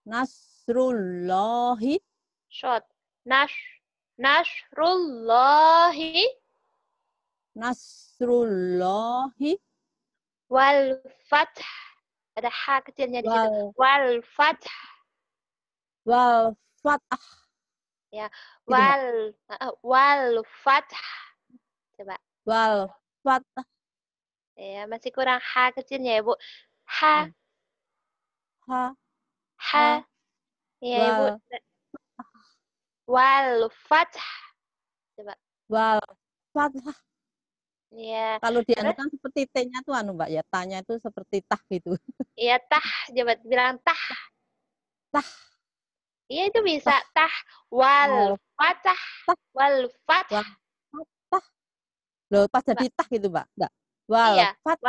Nasrullahi. Short. Nasrullahi. Nasrullahi. Wal fath. Ada ha kecilnya di situ. Wal fath. Wal fath. Ya. Gitu, Mbak. Wal fath. Coba. Wal fath. Ya, masih kurang ha kecilnya ya, Bu. Ha. Ha. Ha. Ya, Ibu. Wal. Wal fath. Coba. Wal fath. Ya. Kalau dianukan seperti T-nya tuh Mbak ya, tanya itu seperti tah gitu. Iya, tah. Coba bilang tah. Tah. Iya, itu bisa. Tah. Wal fath. Wal fath. Wal fath. Loh, pas jadi tah gitu, Mbak. Enggak. Wal Iya. fath.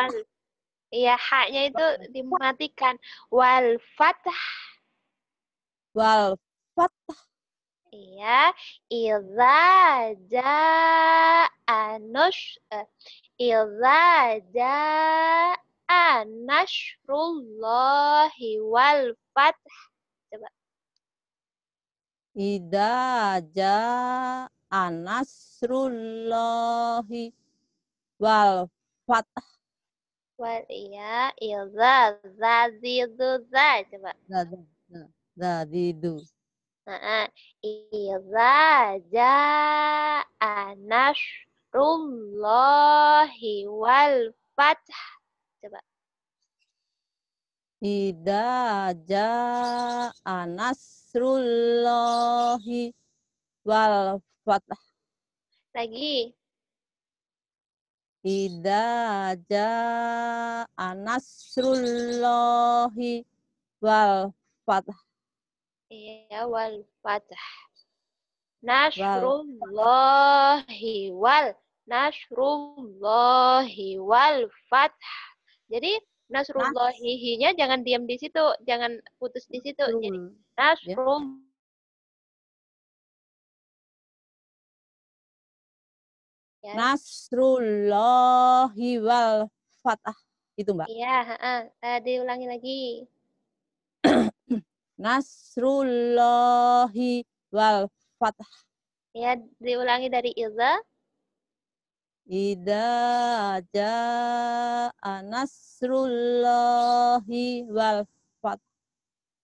Iya, ha-nya itu dimatikan. Wal fath. Wal fath. Iya, idza jaa nasrullahi wal fath. Coba. Idza jaa nasrullahi wal fath. Wal iya, idza zazidu za. Coba. Zadidu. Idza jaa nasrullahi wal fath. Coba. Idza jaa nasrullahi wal fath. Lagi. Idza jaa nasrullahi wal fath. Iya, wal fath. Nasrullahi wal fath. Jadi nasrullahi-nya jangan diam di situ, jangan putus di situ. Jadi nasrul ya. Nasrullahi wal fath. Itu, Mbak. Iya, diulangi lagi. Nasrullahi wal fath. Ya, diulangi dari idza. Idza jaa nasrullahi wal fath.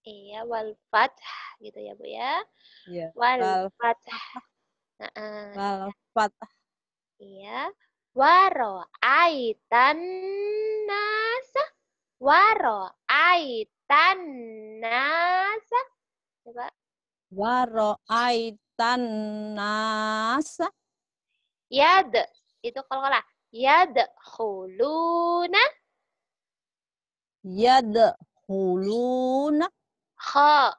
Iya, wal fath gitu ya, Bu ya. Iya. Wal fath. Wal fath. Iya. Waro'aitan nasa. Waro'aitan nasa. Coba. Waro'aitan nasa. Yad. Itu kalau yadkhuluna. Yadkhuluna. Kha.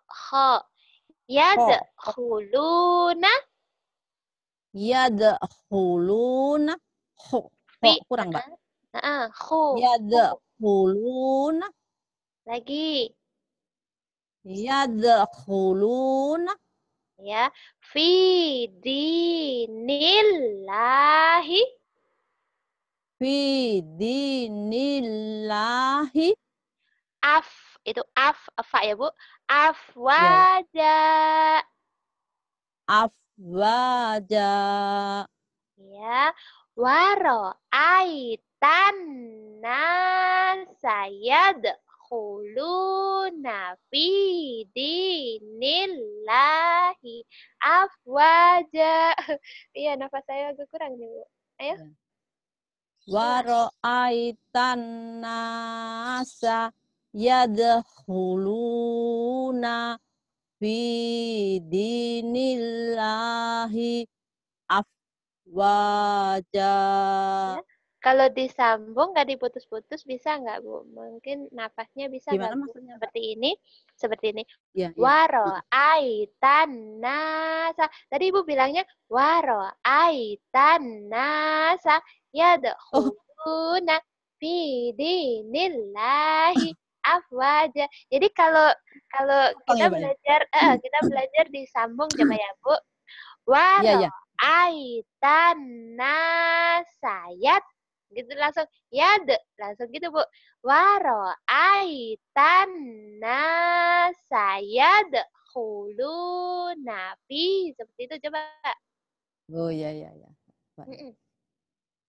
Yadkhuluna. Yadkhuluna. Kurang, Mbak. Yadkhuluna. Lagi. Yadkhuluna. Ya. Fi dinillahi. Fi dinillahi. Itu afa ya, Bu. Afwaja. Afwaja. Ya. Waro'aitan nasa yadkhuluna fi dinillahi afwaja. Iya, nafas saya agak kurang nih, Bu. Ayo. Waro'aitan nasa yadkhuluna fi dinillahi afwaja. Ya. Kalau disambung nggak diputus-putus bisa nggak, Bu? Mungkin nafasnya bisa nggak, Bu? Seperti ini. Ya, ya. Waro'aitan nasa. Tadi Ibu bilangnya waro'aitan nasa yadkhuluna fi dinillahi afwaja. Jadi kalau kita belajar disambung coba ya, Bu. Waro'aitan nasa gitu langsung yad, langsung gitu Bu. Waro'aitan nasa yadkhuluna fi, seperti itu coba. Oh ya ya ya. Mm-mm.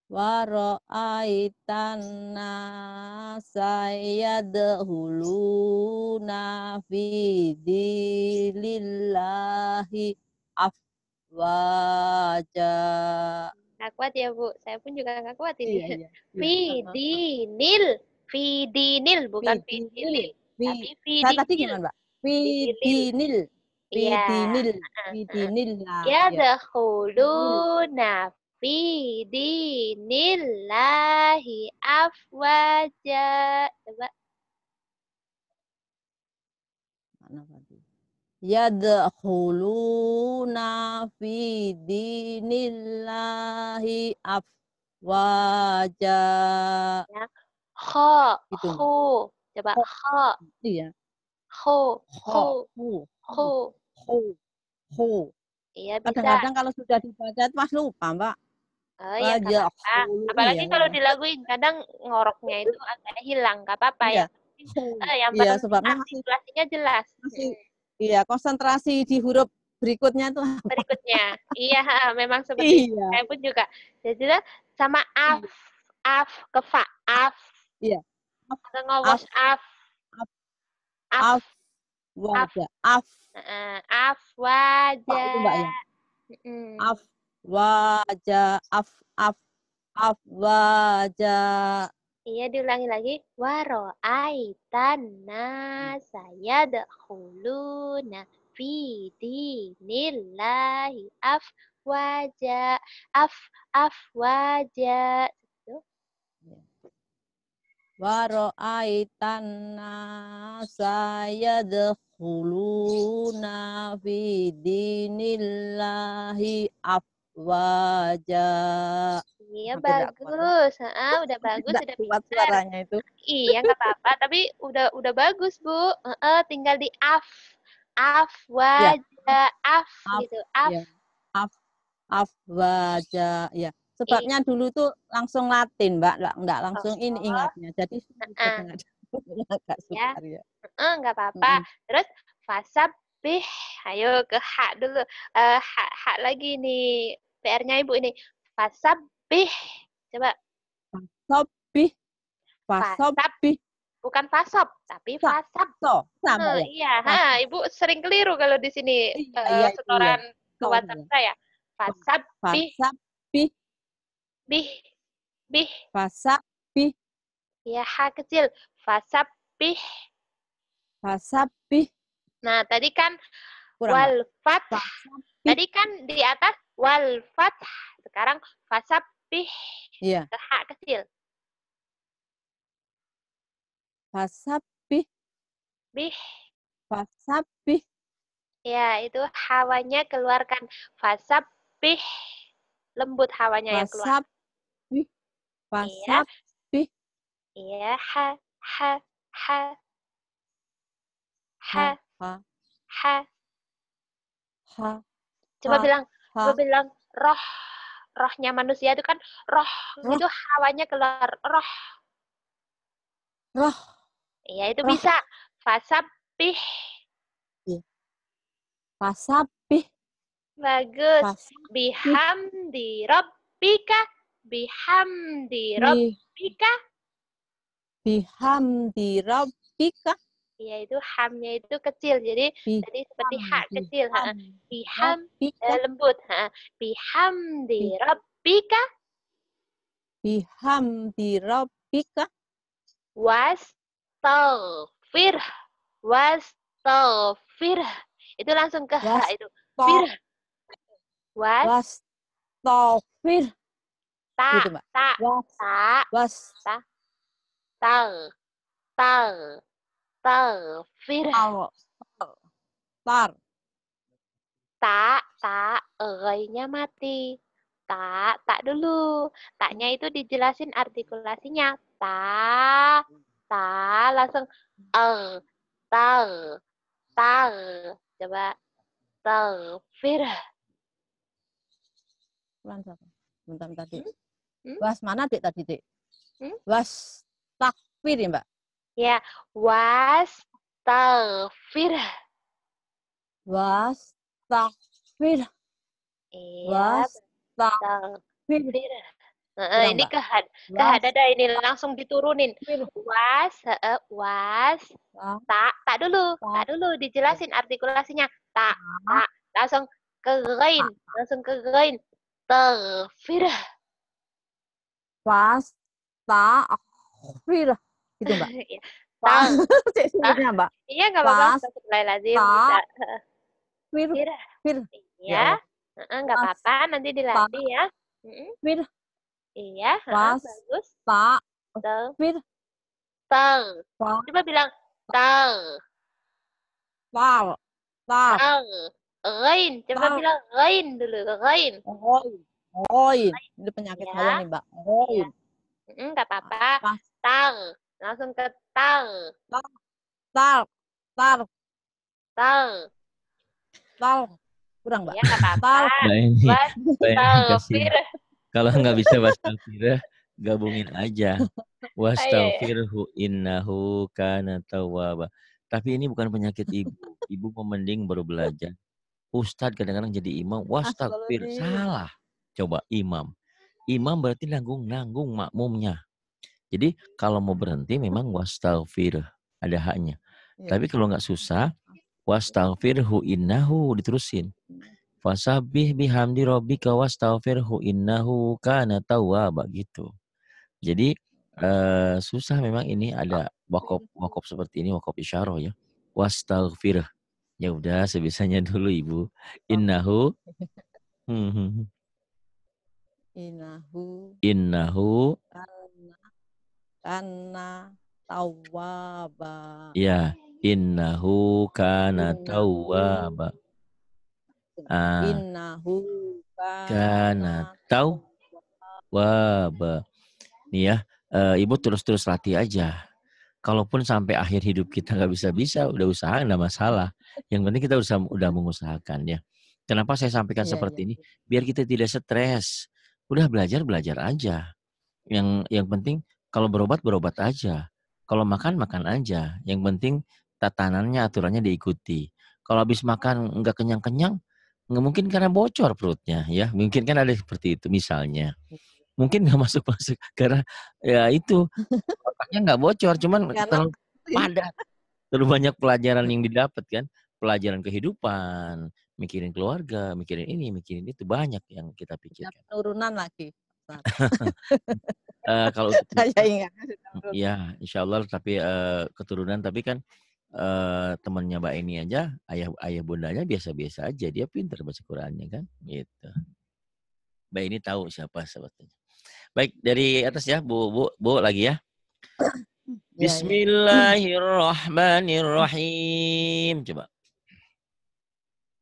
Waro'aitan nasa yadkhuluna fi dinillahi afwaja. Nggak kuat ya Bu, saya pun juga nggak kuat ini. Iya iya iya. Fidinil, bukan Fidinil. fidilil, tapi Saya tadi fidinil, gimana, Mbak? fidilil. Fidinil. Iya. Fidinil. Heeh. Fidinil. Nah, ya. Fidinil. Yadkhuluna fi dinillahi afwaja. Coba. Mana tadi? Yadkhuluna fi dinillahi afwaja. Ya. Kho, Gitu, khu. Mbak. Coba Kho. kho, Iya. khu, Kho. khu, Hu. Hu. khu. Hu. Hu. Iya bisa. Kadang-kadang kalau sudah dibaca itu pas lupa, Mbak. Oh ya nggak apa-apa. Yadkhulu. Apalagi Iya, kalau iya. dilaguin kadang ngoroknya itu agak hilang, nggak apa-apa. Iya. Hu. Yang Iya, penting sebabnya masih artikulasinya jelas. masih iya, konsentrasi di huruf berikutnya tuh. Berikutnya, iya memang seperti itu. Iya. Saya pun juga. Jadi sama Iya. af ke fa, af, Iya. Af, atau ngawos af, af, af, af, af, wajah. Af, af Pak itu Mbak wajah. ya. Af, wajah. Af, wajah. Iya diulangi lagi. Waro'aitan nasa yadkhuluna fi dinillahi afwaja. Afwaja. Gitu. Waro'aitan nasa yadkhuluna fi dinillahi afwaja. Iya Hampir enggak kuat, Mbak. bagus. Udah Hampir bagus, enggak udah kuat pintar. suaranya itu. Iya nggak apa-apa, tapi udah bagus Bu. Tinggal di af Ya, wajah, af af, gitu, af. ya, af, wajah, ya. Iya. Sebabnya dulu tuh langsung Latin, Mbak, enggak langsung ini Oh, ingatnya. Jadi heeh. kadang-kadang agak Ya, sukar ya. nggak apa-apa. Terus fasabih, ayo ke hak dulu. Hak lagi nih, PR-nya Ibu ini. Fasabih, coba. Fasobih, Fasab, fasobih, bukan fasob, tapi sa, fasab. sa, Mbak ya. Iya, Fasab. Ibu sering keliru kalau di sini Iya, iya itu ya. setoran ke So, WhatsApp ya. saya. Fasabih, Fasabih, bih, bih. fasabih, Ya, ha kecil. Fasabih. fasabih. Nah, tadi kan Kurang, Mbak. wal fath. Fasabih. Tadi kan di atas wal fath. Sekarang fasabih. Iya, Ke ha kecil. fasabih, Bih. fasabih, Ya, itu hawanya keluarkan. Fasabih. Lembut hawanya yang keluar. fasabih, Iya. fasabih. Iya, ha, ha, ha, Ha, ha, ha, ha. ha, Coba ha, bilang, ha. coba bilang roh. Rohnya manusia itu kan roh Roh, itu hawanya keluar roh. roh, Iya, itu roh. bisa. Fasabih. Iya. Fasabih, Bagus. fasabih, Bihamdi rabbika. Bihamdi bi, rabbika. bihamdi rabbika, Iya, itu hamnya itu kecil. Jadi tadi seperti hak bihamdi, kecil. hamdi Biham rabbika, lembut. Bihamdi bi, rabbika. bihamdi rabbika, Wastaghfir. Wastaghfir. Itu langsung ke ha itu. Fir. wastagfir, Was. wastagfir, Ta. gitu Mbak. Ta. Ta. Was, Ta. Tag. Tag. Taghfir. tar, tar, Tak, tak, nya mati. Tak dulu. Taknya itu dijelasin artikulasinya. Ta, langsung tar, tar. Coba taghfir. pelan satu. Bentar, Dik. Hmm? Hmm? Was mana Dik tadi, Dik? Wastaghfir ya, Mbak. Ya, wastaghfir. Wastaghfir. Iya, Wastaghfir. wastaghfir. Ulang, Ini Mbak. kehadada ini langsung diturunin. Wastaghfir. Tak dulu dijelasin artikulasinya. Tak, langsung ke ghain, taghfir. Wastaghfir. Gitu, Mbak. Ya, tang. Sebutnya, Mbak. Iya, nggak apa-apa. Astagfirullahaladzim bisa. Fir. Fir. Ya Iya, Allah. nggak apa-apa. Nanti dilatih ya. Fir. Iya, bagus. Fir. Tang. Coba bilang tang. Tang. Tang. Ghain. Coba bilang ghain dulu. Ghain. Ghain. Ini penyakit saya nih, Mbak. Ghain. Nggak apa-apa. Tang. Langsung ke tang. Tang. Kurang, Mbak. Ya, nggak apa-apa. Kasih. Kalau nggak bisa wastaghfirah, gabungin aja. Wastaghfirhu innahu kana tawwaba. Tapi ini bukan penyakit ibu. Ibu mending baru belajar. Ustadz kadang-kadang jadi imam, wastaghfir. Salah. Coba imam. Imam berarti nanggung makmumnya. Jadi kalau mau berhenti memang wastaghfir. Ada haknya. Tapi kalau nggak susah, wastaghfirhu innahu diterusin. Fasabbih bihamdi rabbika wastaghfirhu innahu kana tawwaba gitu. Jadi susah memang ini ada wakaf seperti ini, wakaf isyarah ya. Wastaghfir. Ya udah sebisanya dulu Ibu. Innahu kana tawwaba. Ya, innahu kana tawwaba. Innahu kana tawwaba. Nih ya, Ibu terus latih aja. Kalaupun sampai akhir hidup kita nggak bisa, udah usaha nggak masalah. Yang penting kita udah mengusahakan ya. Kenapa saya sampaikan seperti ini? Biar kita tidak stres. Udah belajar aja. Yang penting kalau berobat aja. Kalau makan aja. Yang penting tatanannya, aturannya diikuti. Kalau habis makan nggak kenyang, nggak mungkin karena bocor perutnya ya. Mungkin kan ada seperti itu misalnya. Mungkin nggak masuk karena ya itu otaknya nggak bocor, cuman terlalu padat. Terlalu banyak pelajaran yang didapat kan, pelajaran kehidupan, mikirin keluarga, mikirin ini, mikirin itu, banyak yang kita pikirkan. Penurunan lagi. Kalau saya ingat. Ya, insya Allah. Tapi keturunan, tapi kan temannya Mbak ini aja, ayah bundanya biasa-biasa aja, dia pintar baca Qurannya kan, gitu. Mbak ini tahu siapa sebetulnya. Baik, dari atas ya, Bu lagi ya. Bismillahirrahmanirrahim. Coba.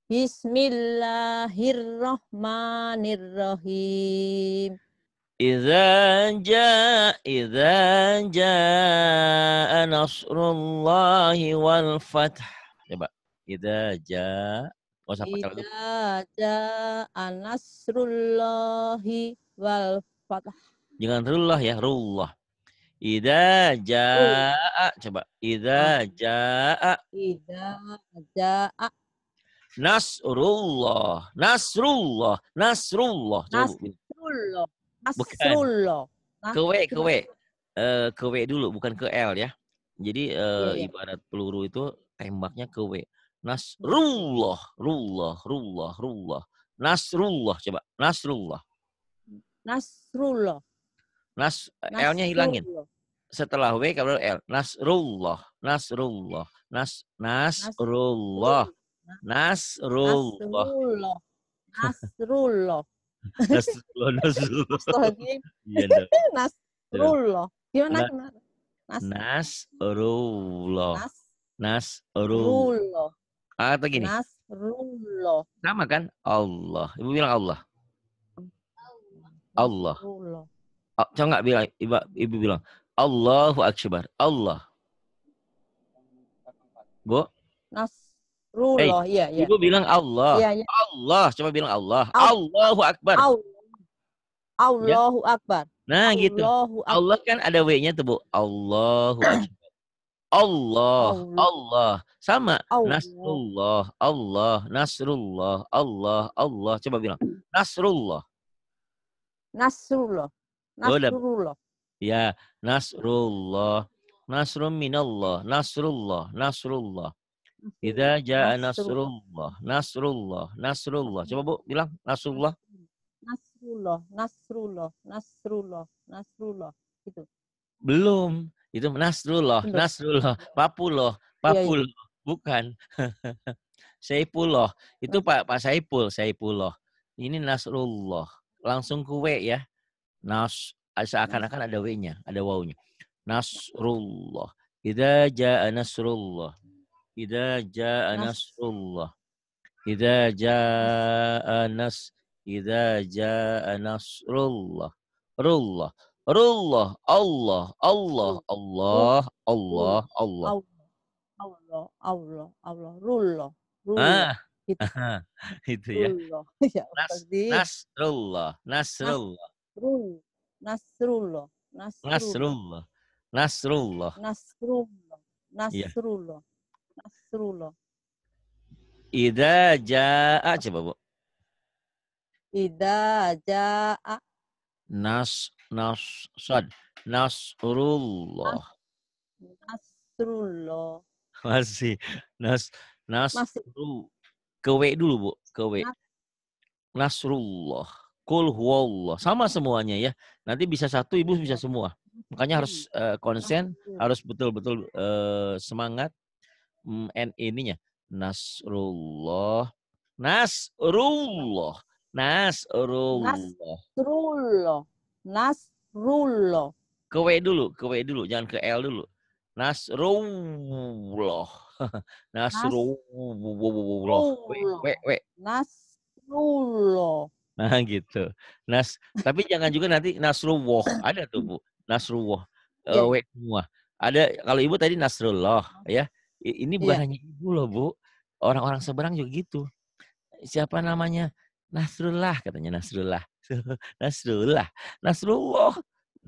Bismillahirrahmanirrahim. Idza jaa nasrullahi wal fath. Coba. Idza jaa nasrullahi wal fath. Jangan rullah ya, rullah. Idza jaa, coba. Idza jaa Nasrullah. Bukan. Ke W dulu, bukan ke L ya. Jadi ibarat peluru itu tembaknya ke W. Nasrullah. Nasrullah, coba. Nasrullah. L-nya hilangin. Setelah W kalau L. Nasrullah. Nasrullah. Gimana? Nasrullah. Atau gini. Nasrullah. Sama kan? Allah. Ibu bilang Allah. Allah. Coba nggak bilang, ibu bilang Allahu Akbar. Allah. Bu? Nasrullah, iya. Ibu bilang Allah. Allah, coba bilang Allah. Allahu Akbar. Allahu Akbar. Nah gitu. Allahu Akbar. Allah kan ada W-nya tuh Bu. Allahu Akbar. Allah, Allah. Allah. Sama. Allah. Nasrullah, Allah, Nasrullah, Allah, Allah. Coba bilang. Nasrullah. Nasrullah. Oh, udah. Nasrullah. Ya, Nasrullah. Nasrun minallah. Nasrullah, Nasrullah. Idza jaa Nasrullah, Nasrullah, Nasrullah. Coba Bu bilang Nasrullah. Nasrullah, Nasrullah, Nasrullah, Nasrullah. Itu. Belum. Itu Nasrullah, Belum. Nasrullah, Papullah, Iya, iya. Papullah. Bukan. Saipullah. Itu Pak Saipul, Saipullah. Ini Nasrullah. Langsung ke W ya. Seakan-akan ada W-nya, ada wawunya. Nasrullah. Idza jaa Nasrullah. Idza jaa Nasrullah. Idza jaa Nasrullah. Rullah. Rullah. Allah. Allah. Allah. Allah. Allah. Allah, Allah, Allah, Rullah, Rullah. Ah. Itu. Itu ya. Rullah. Ya, pasti. Nasrullah. Nasrullah. Nasrullah, Nasrullah, Nasrullah. Nasrullah. Nasrullah, Iya. Nasrullah, Nasrullah. Idza jaa coba Bu. Idza jaa Nasrullah. Nasrullah. Masih Masih. ke W dulu Bu, ke W. Nasrullah. Qul huwallah. Sama semuanya ya. Nanti bisa satu, Ibu bisa semua. Makanya harus konsen, harus betul-betul semangat ininya. Nasrullah. Nasrullah. Nasrullah. Nasrullah. Nasrullah. Ke W dulu, jangan ke L dulu. Nasrullah. Nasrullah. W. Nasrullah. Nah gitu. Tapi jangan juga nanti Nasrullah. Ada tuh Bu. Nasrullah. W semua. Ada kalau Ibu tadi Nasrullah ya. Ini bukan hanya Ibu loh Bu. Orang-orang seberang juga gitu. Siapa namanya? Nasrullah katanya Nasrullah. Nasrullah.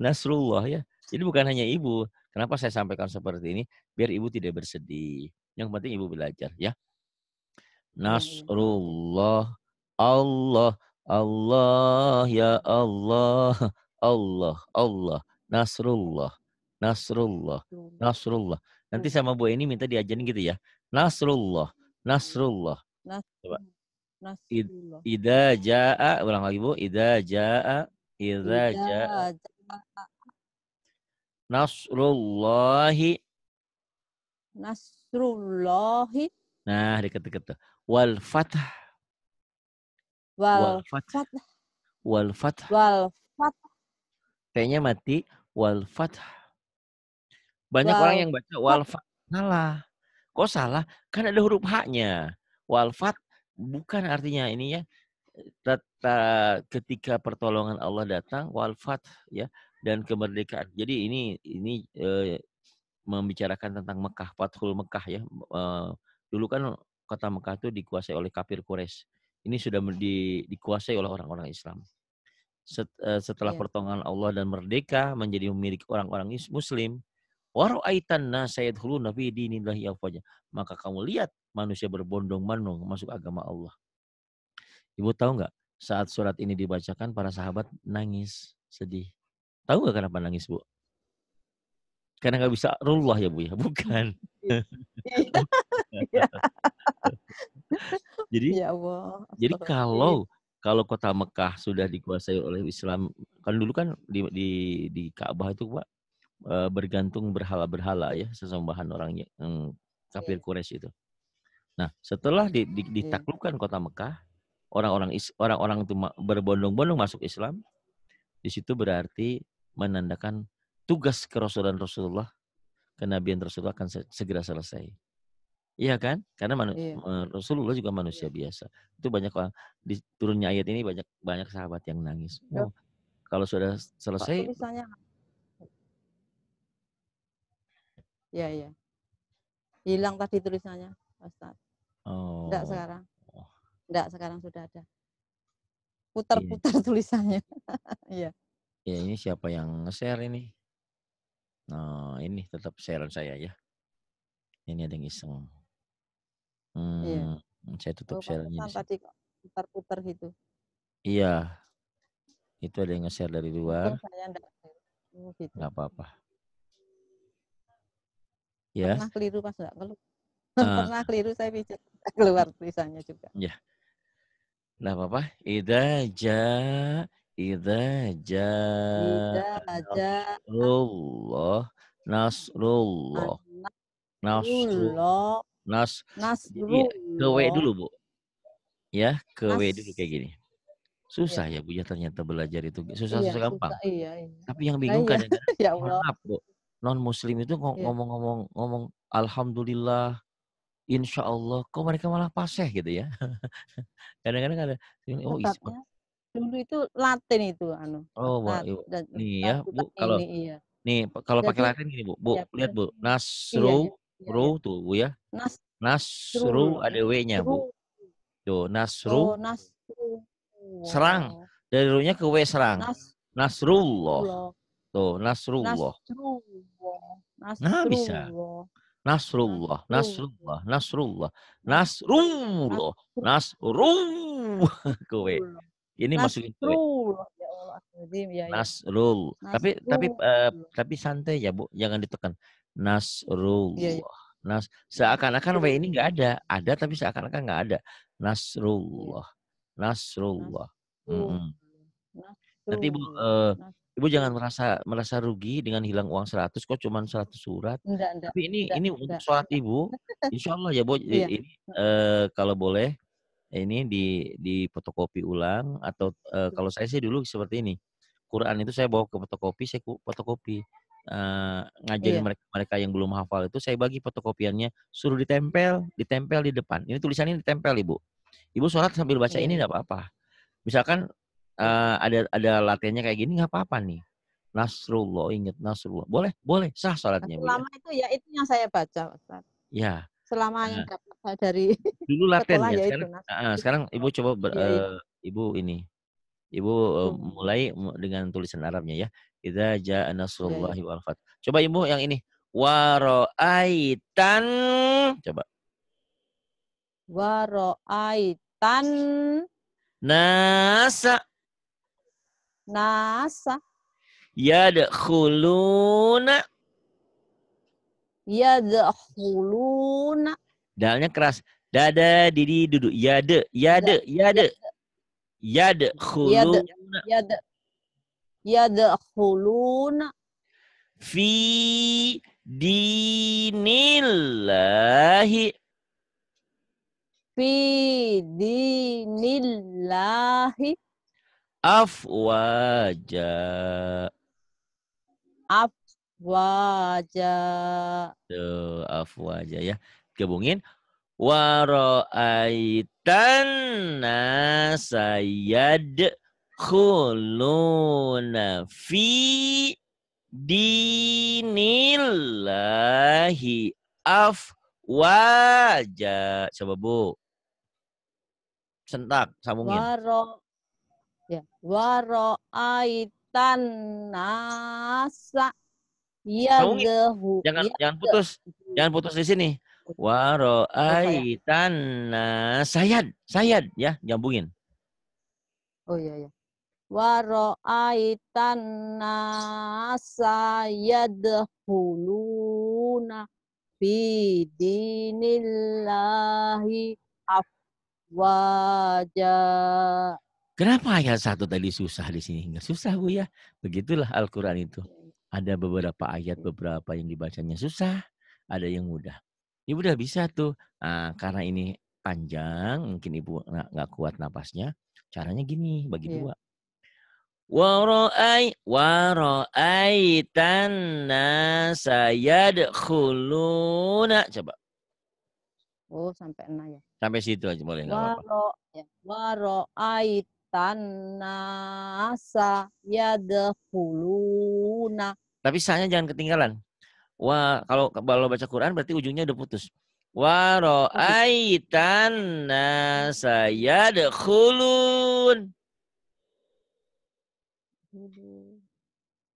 Nasrullah ya. Jadi bukan hanya Ibu. Kenapa saya sampaikan seperti ini? Biar Ibu tidak bersedih. Yang penting Ibu belajar ya. Nasrullah. Allah. Allah ya Allah. Allah. Allah. Nasrullah. Nasrullah. Nasrullah. Nanti sama Bu ini minta diajarin gitu ya. Nasrullah. Nasrullah. Coba. Idza jaa, ulang lagi Bu. Idza jaa. Nasrullahi. Nasrullahi. Nah, deket-deket tuh. Wal fath. Wal fath. Wal fath. Wal fath. T-nya mati. Wal fath. Banyak orang yang baca wal fath. Salah. Kok salah? Kan ada huruf H-nya. Wal fath bukan artinya ini ya. Ketika pertolongan Allah datang, wal fath ya, dan kemerdekaan. Jadi ini membicarakan tentang Mekah, Fathul Mekah ya. Dulu kan kota Mekah itu dikuasai oleh kafir Quraisy. Ini sudah dikuasai oleh orang-orang Islam. Setelah pertolongan Allah dan merdeka menjadi milik orang-orang Muslim, waraitan nasa yadkhuluna fi dinillahi afwaja. Maka kamu lihat manusia berbondong-bondong masuk agama Allah. Ibu tahu nggak? Saat surat ini dibacakan, para sahabat nangis, sedih. Tahu nggak kenapa nangis, Bu? Karena nggak bisa rullah ya, Bu ya? Bukan. Jadi, ya Allah. Jadi kalau kota Mekah sudah dikuasai oleh Islam, kan dulu kan di Ka'bah itu Pak bergantung berhala-berhala ya, sesembahan orang yang kafir Quraisy itu. Nah, setelah ditaklukkan kota Mekah, orang-orang itu berbondong-bondong masuk Islam. Di situ berarti menandakan tugas kerasulan Rasulullah, kenabian Rasulullah akan segera selesai. Iya kan? Karena Rasulullah juga manusia biasa. Itu banyak orang di turunnya ayat ini banyak sahabat yang nangis. Oh, kalau sudah selesai. Tulisannya. Ya. Hilang tadi tulisannya, Ustaz. Oh. Enggak sekarang. Enggak, sekarang sudah ada. Putar-putar tulisannya. Iya. Ya ini siapa yang nge-share ini? Nah, ini tetap share saya ya. Ini ada yang iseng. Iya. Saya tutup Oh, share-nya di pantesan sini. tadi kok putar-putar gitu. Iya, itu ada yang nge-share dari Untung luar. saya enggak gitu. Nggak apa-apa. Ya. Pernah keliru pas enggak keluar. Ah, Pernah keliru saya pijat keluar tulisannya juga. ya. Nggak apa-apa. Idza ja Ida aja Nasrullah, Nasrullah, Nasrul, Nasrullah Nas. Jadi ke W Nasrullah dulu, Bu. Ya, ke W dulu Nas kayak gini. iya Susah ya, Bu, ya ternyata belajar itu. iya Susah-susah gampang. susah iya iya. Tapi yang Nah, bingung iya kadang-kadang, ya mohon Allah maaf, Bu, non-muslim itu iya ngomong alhamdulillah, insya Allah, kok mereka malah fasih gitu ya. Kadang-kadang ada, oh sebabnya dulu itu Latin itu anu oh, dan nih kita ya, juga Bu, ini iya kalau pakai jadi Latin gini, Bu, ya lihat, benar Bu, iya ya iya Nasru ya tuh, Bu ya. Nasru Nasrullah ada W-nya, Bu. Nasrul Tuh, Nasru, oh serang. Nasrullah Dari ru-nya ke W serang. Nasrullah. Nasrullah Tuh, Nasrullah. Nasrullah Nah, bisa. Nasrullah Nasrullah, Nasrullah Nasrullah, Nasrullah, Nasrullah Nasrullah, Nasrullah ke W. Nasrullah Ini masukin ke W. Nasrullah ya Allah astagfirullahaladzim ya ya Nasrul. Nasrullah Tapi santai ya, Bu, jangan ditekan. iya ya Nasrullah. Seakan-akan W ini nggak ada. Ada tapi seakan-akan nggak ada. iya Nasrullah. Nasrullah. Nasrullah Mm-mm. Nanti Nasrullah Ibu jangan Nasrullah merasa rugi dengan hilang uang 100 kok cuma 100 surat. enggak Tapi ini untuk sholat enggak Ibu, insya Allah ya, Bu. iya Ini kalau boleh ini di fotokopi ulang atau kalau saya sih dulu seperti ini. Quran itu saya bawa ke fotokopi, saya fotokopi. Ngajarin iya mereka yang belum hafal itu saya bagi fotokopiannya, suruh ditempel di depan. Ini tulisannya ditempel, Ibu. Ibu sholat sambil baca iya ini iya enggak apa-apa. Misalkan iya ada latihannya kayak gini nggak apa-apa nih. Nasrullah, ingat Nasrullah. Boleh, sah Nah, sholatnya, Bu ya. selama itu ya itu yang saya baca Ustaz. Ya, Selama yang nah, dapat saya dari dulu latihan sekolah ya. ya itu Sekarang Ibu coba iya iya Ibu ini. Ibu Nasrullah mulai dengan tulisan Arabnya ya. Idza jaa iya iya nasrullahi wal fath. Coba Ibu yang ini. Waro'aitan. Coba. waro'aitan Nasa nasa yadkhuluna. yadkhuluna Dalnya keras. Dada didi duduk. Yade. ya yad Yadkhuluna. yad yadkhuluna Fi dinillahi fi dinillahi afwaja. afwaja Tuh, afwaja ya. Gabungin. Wara'aitan nasa yadkhuluna fi dinillahi afwaja. Coba, Bu. Sentak, sambungin. ya waro'aitan nasa Sambungin. yadhu Jangan putus. Jangan putus di sini. oh saya Wara'aitan sayad ya, nyambungin. oh iya ya waro'aitan nasa yadkhuluna fi dinillahi afwaja Kenapa ayat 1 tadi susah di sini? Enggak susah, Bu ya. Begitulah Al-Qur'an itu. Ada beberapa ayat, beberapa yang dibacanya susah, ada yang mudah. Ibu udah bisa tuh. Nah, karena ini panjang, mungkin Ibu nggak kuat napasnya. Caranya gini, bagi iya dua. Wara'aitan nasa yadkhuluna. Coba. oh sampai 6 ya Sampai situ aja boleh, nggak apa-apa. waro'aitan nasa yadkhuluna Tapi sahnya jangan ketinggalan. Wah, kalau baca Quran berarti ujungnya udah putus. Wara'aitan nasa yadkhulun.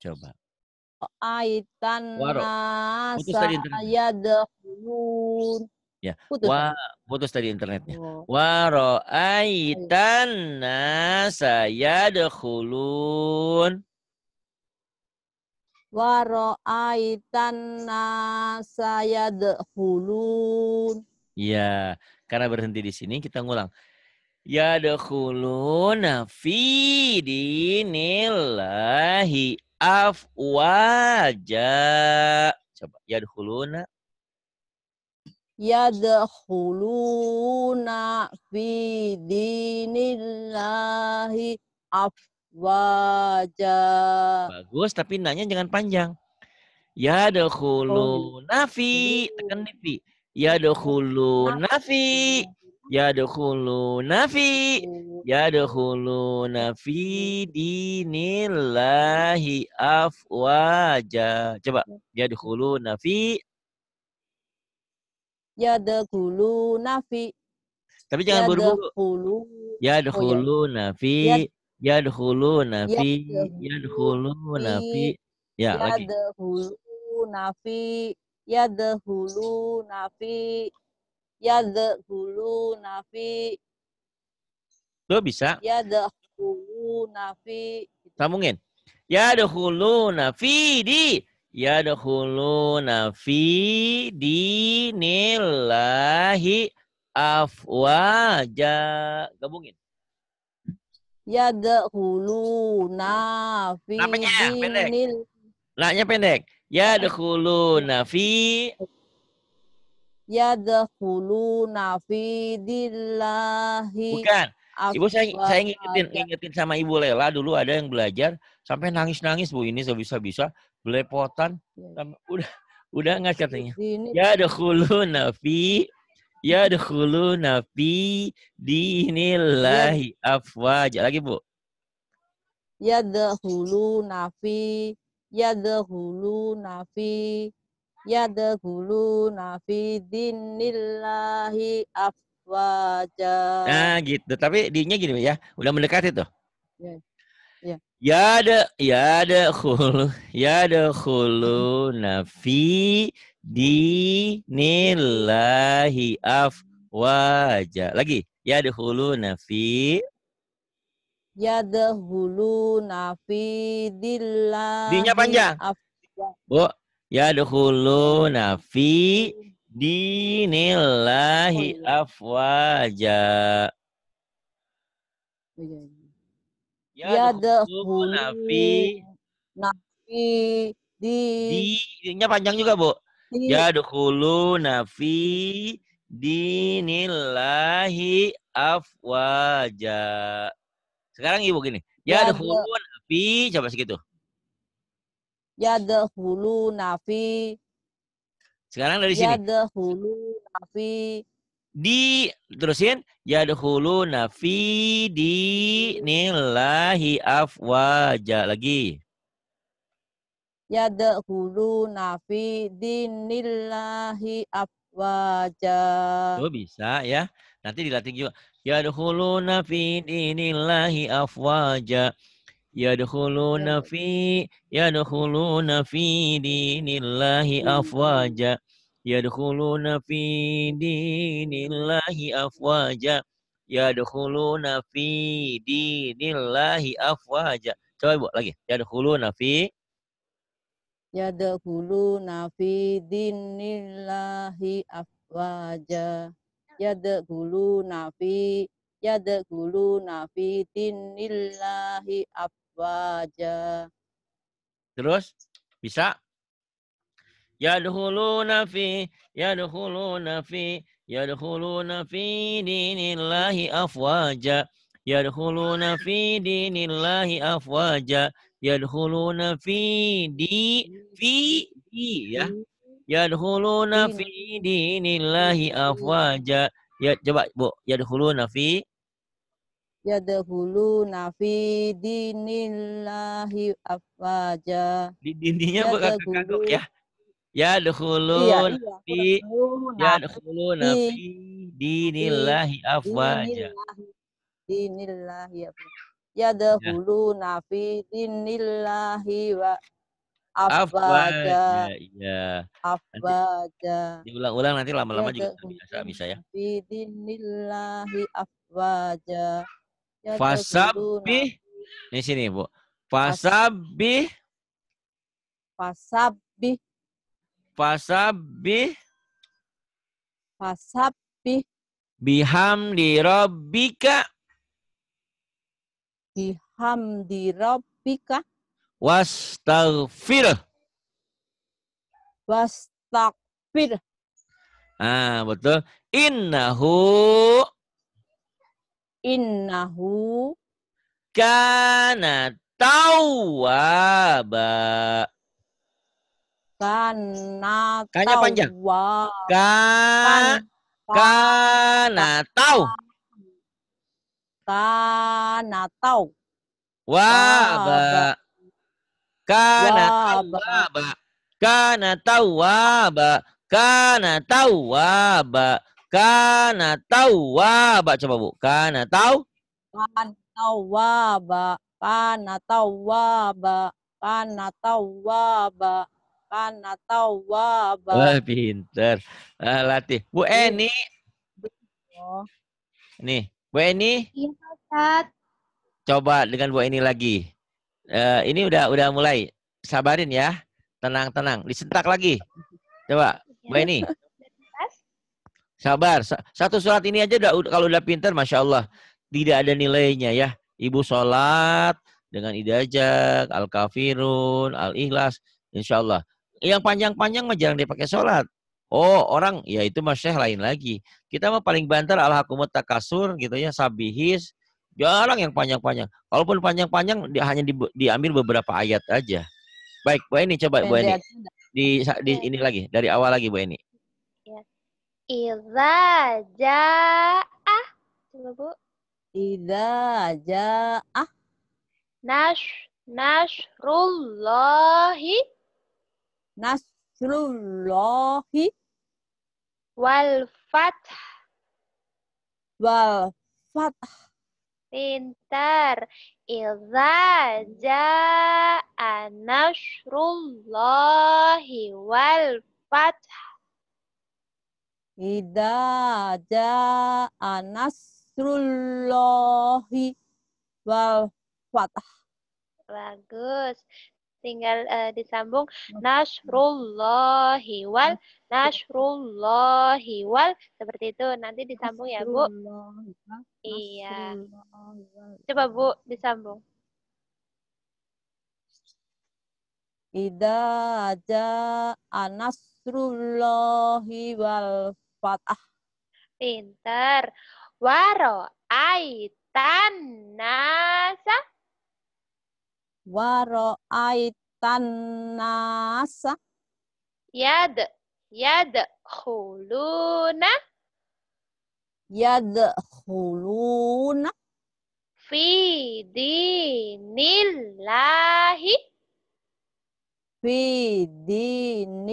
Coba. Aitan Waro. Putus nasa tadi internetnya. yadkhulun. Ya. Putus, Pak. Putus tadi internetnya. Oh. Wara'aitan nasa yadkhulun. Waro'aitan nasa yadkhulun. Ya, karena berhenti di sini kita ngulang. Yadkhuluna fi dinillahi afwaja. Coba yadkhuluna. Yadkhuluna fi dinillahi afwaja. Bagus, tapi nanya jangan panjang. Yadkhuluna fi, tekan di fi. Yadkhuluna fi. Yadkhuluna fi. Yadkhuluna fi dinillahi afwaja. Coba. Yadkhuluna fi. Yadkhuluna fi. Tapi jangan buru-buru. Yadkhuluna fi. Yadkhuluna fi. Yadkhuluna fi. Ya, lagi. Yadkhuluna fi. Yadkhuluna fi. Yadkhuluna fi. Tuh bisa. Yadkhuluna fi. Sambungin. Yadkhuluna fi di. Yadkhuluna fi dinillahi afwaja. Gabungin. Yadkhuluna fi dinil. Naknya pendek. Yadkhuluna fi. Yadkhuluna fi dillahi. Bukan. Ibu saya ngingetin sama Ibu Lela dulu ada yang belajar sampai nangis-nangis Bu, ini bisa-bisa belepotan udah nggak katanya. Yadkhuluna fi dinillahi afwaja. Lagi Bu. Yadkhuluna fi dinillahi afwaja. Nah gitu, tapi dinya gini ya, udah mendekati tuh. Ya. Yadkhuluna fi dinillahi afwaja. Lagi. Yadkhuluna fi dillahi. Dinya panjang. Bu, yadkhuluna fi dinillahi afwaja. Yadkhuluna fi dinya panjang juga, Bu. Yadkhuluna fi dinillahi afwaja. Sekarang Ibu gini. Yadkhuluna fi, coba segitu. Yadkhuluna fi. Sekarang dari sini. Yadkhuluna fi. Terusin. Yadkhuluna fi dinillahi afwaja. Lagi. Yadkhuluna fi dinillahi afwaja. Tuh bisa ya. Nanti dilatih juga. Yadkhuluna fi dinillahi afwaja. Yadkhuluna fi dinillahi afwaja. Yadkhuluna fi dinillahi afwaja. Yadkhuluna fi dinillahi afwaja. Coba Ibu lagi. Yadkhuluna fi dinillahi afwaja. Yadkhuluna fi dinillahi afwaja. Terus bisa. Yadkhuluna fi dinillahi afwaja. Yadkhuluna fi dinillahi afwaja. Yadkhuluna fi ya. Yadkhuluna fi dinillahi afwaja. Ya, coba Bu, yadkhuluna fi dinillahi afwaja. Di dindinya Bu kagok ya. Yadkhuluna fi dinillahi afwaja. Dinillahi afwaja. Yadkhuluna fi dinillahi Afwaja. Iya. Nanti Afwaja. diulang-ulang nanti lama-lama juga biasa bisa ya. Bidinillahi afwaja. Yadkhuluna Fasabbih. Di sini, Bu. Fas- Fasabbih. fasabbih Fasabbih. fasabbih Bihamdi rabbika. bihamdi rabbika Wastaghfir. wastaghfir Betul. Innahu innahu kana tawwaba. kana Kanya panjang. kan Kana tahu. kana tau Waba. Kana waba tawwaba. Kana tawwaba. Kana tawwaba. Kana tawwaba. Coba, Bu. Kana tahu. kan tawwaba kana tawwaba kana tawwaba kana tawwaba. Wah, pinter. Latih. Bu Eni. Oh, Nih. Bu Eni. Iya, Pak Ustadz. Coba dengan Bu Eni lagi. Ini udah mulai. Sabarin ya. Tenang. Disentak lagi. Coba. Bu Eni. Sabar. Satu surat ini aja kalau udah pinter, Masya Allah. Tidak ada nilainya ya. Ibu sholat dengan idajak, al-kafirun, al-ikhlas. Insya Allah. Yang panjang-panjang mah jarang dipakai sholat. Oh, orang, ya itu mah syekh lain lagi. Kita mah paling banter al-hakumut takasur gitu ya, sabihis. Jarang yang panjang-panjang. Kalaupun panjang-panjang hanya diambil beberapa ayat aja. Baik, Bu Eni coba Bu Eni. Di ini lagi, dari awal lagi Bu Eni. Idza ja'ah. Coba, Bu. idza ja'ah Nasrullahi nasrullahi wal fath. wal fath. Pintar. Idza ja'a nasrullahi wal fath. Idza jaa nasrullahi wal fath. Bagus. Tinggal disambung nasrullahi wal seperti itu. Nanti disambung ya, Bu. Iya. Coba, Bu, disambung. Idza jaa nasrullahi wal fath. Pintar. Waro aitan nasa Wara'aitan nasa yadkhuluna yadkhuluna fi dinillahi fi dinillahi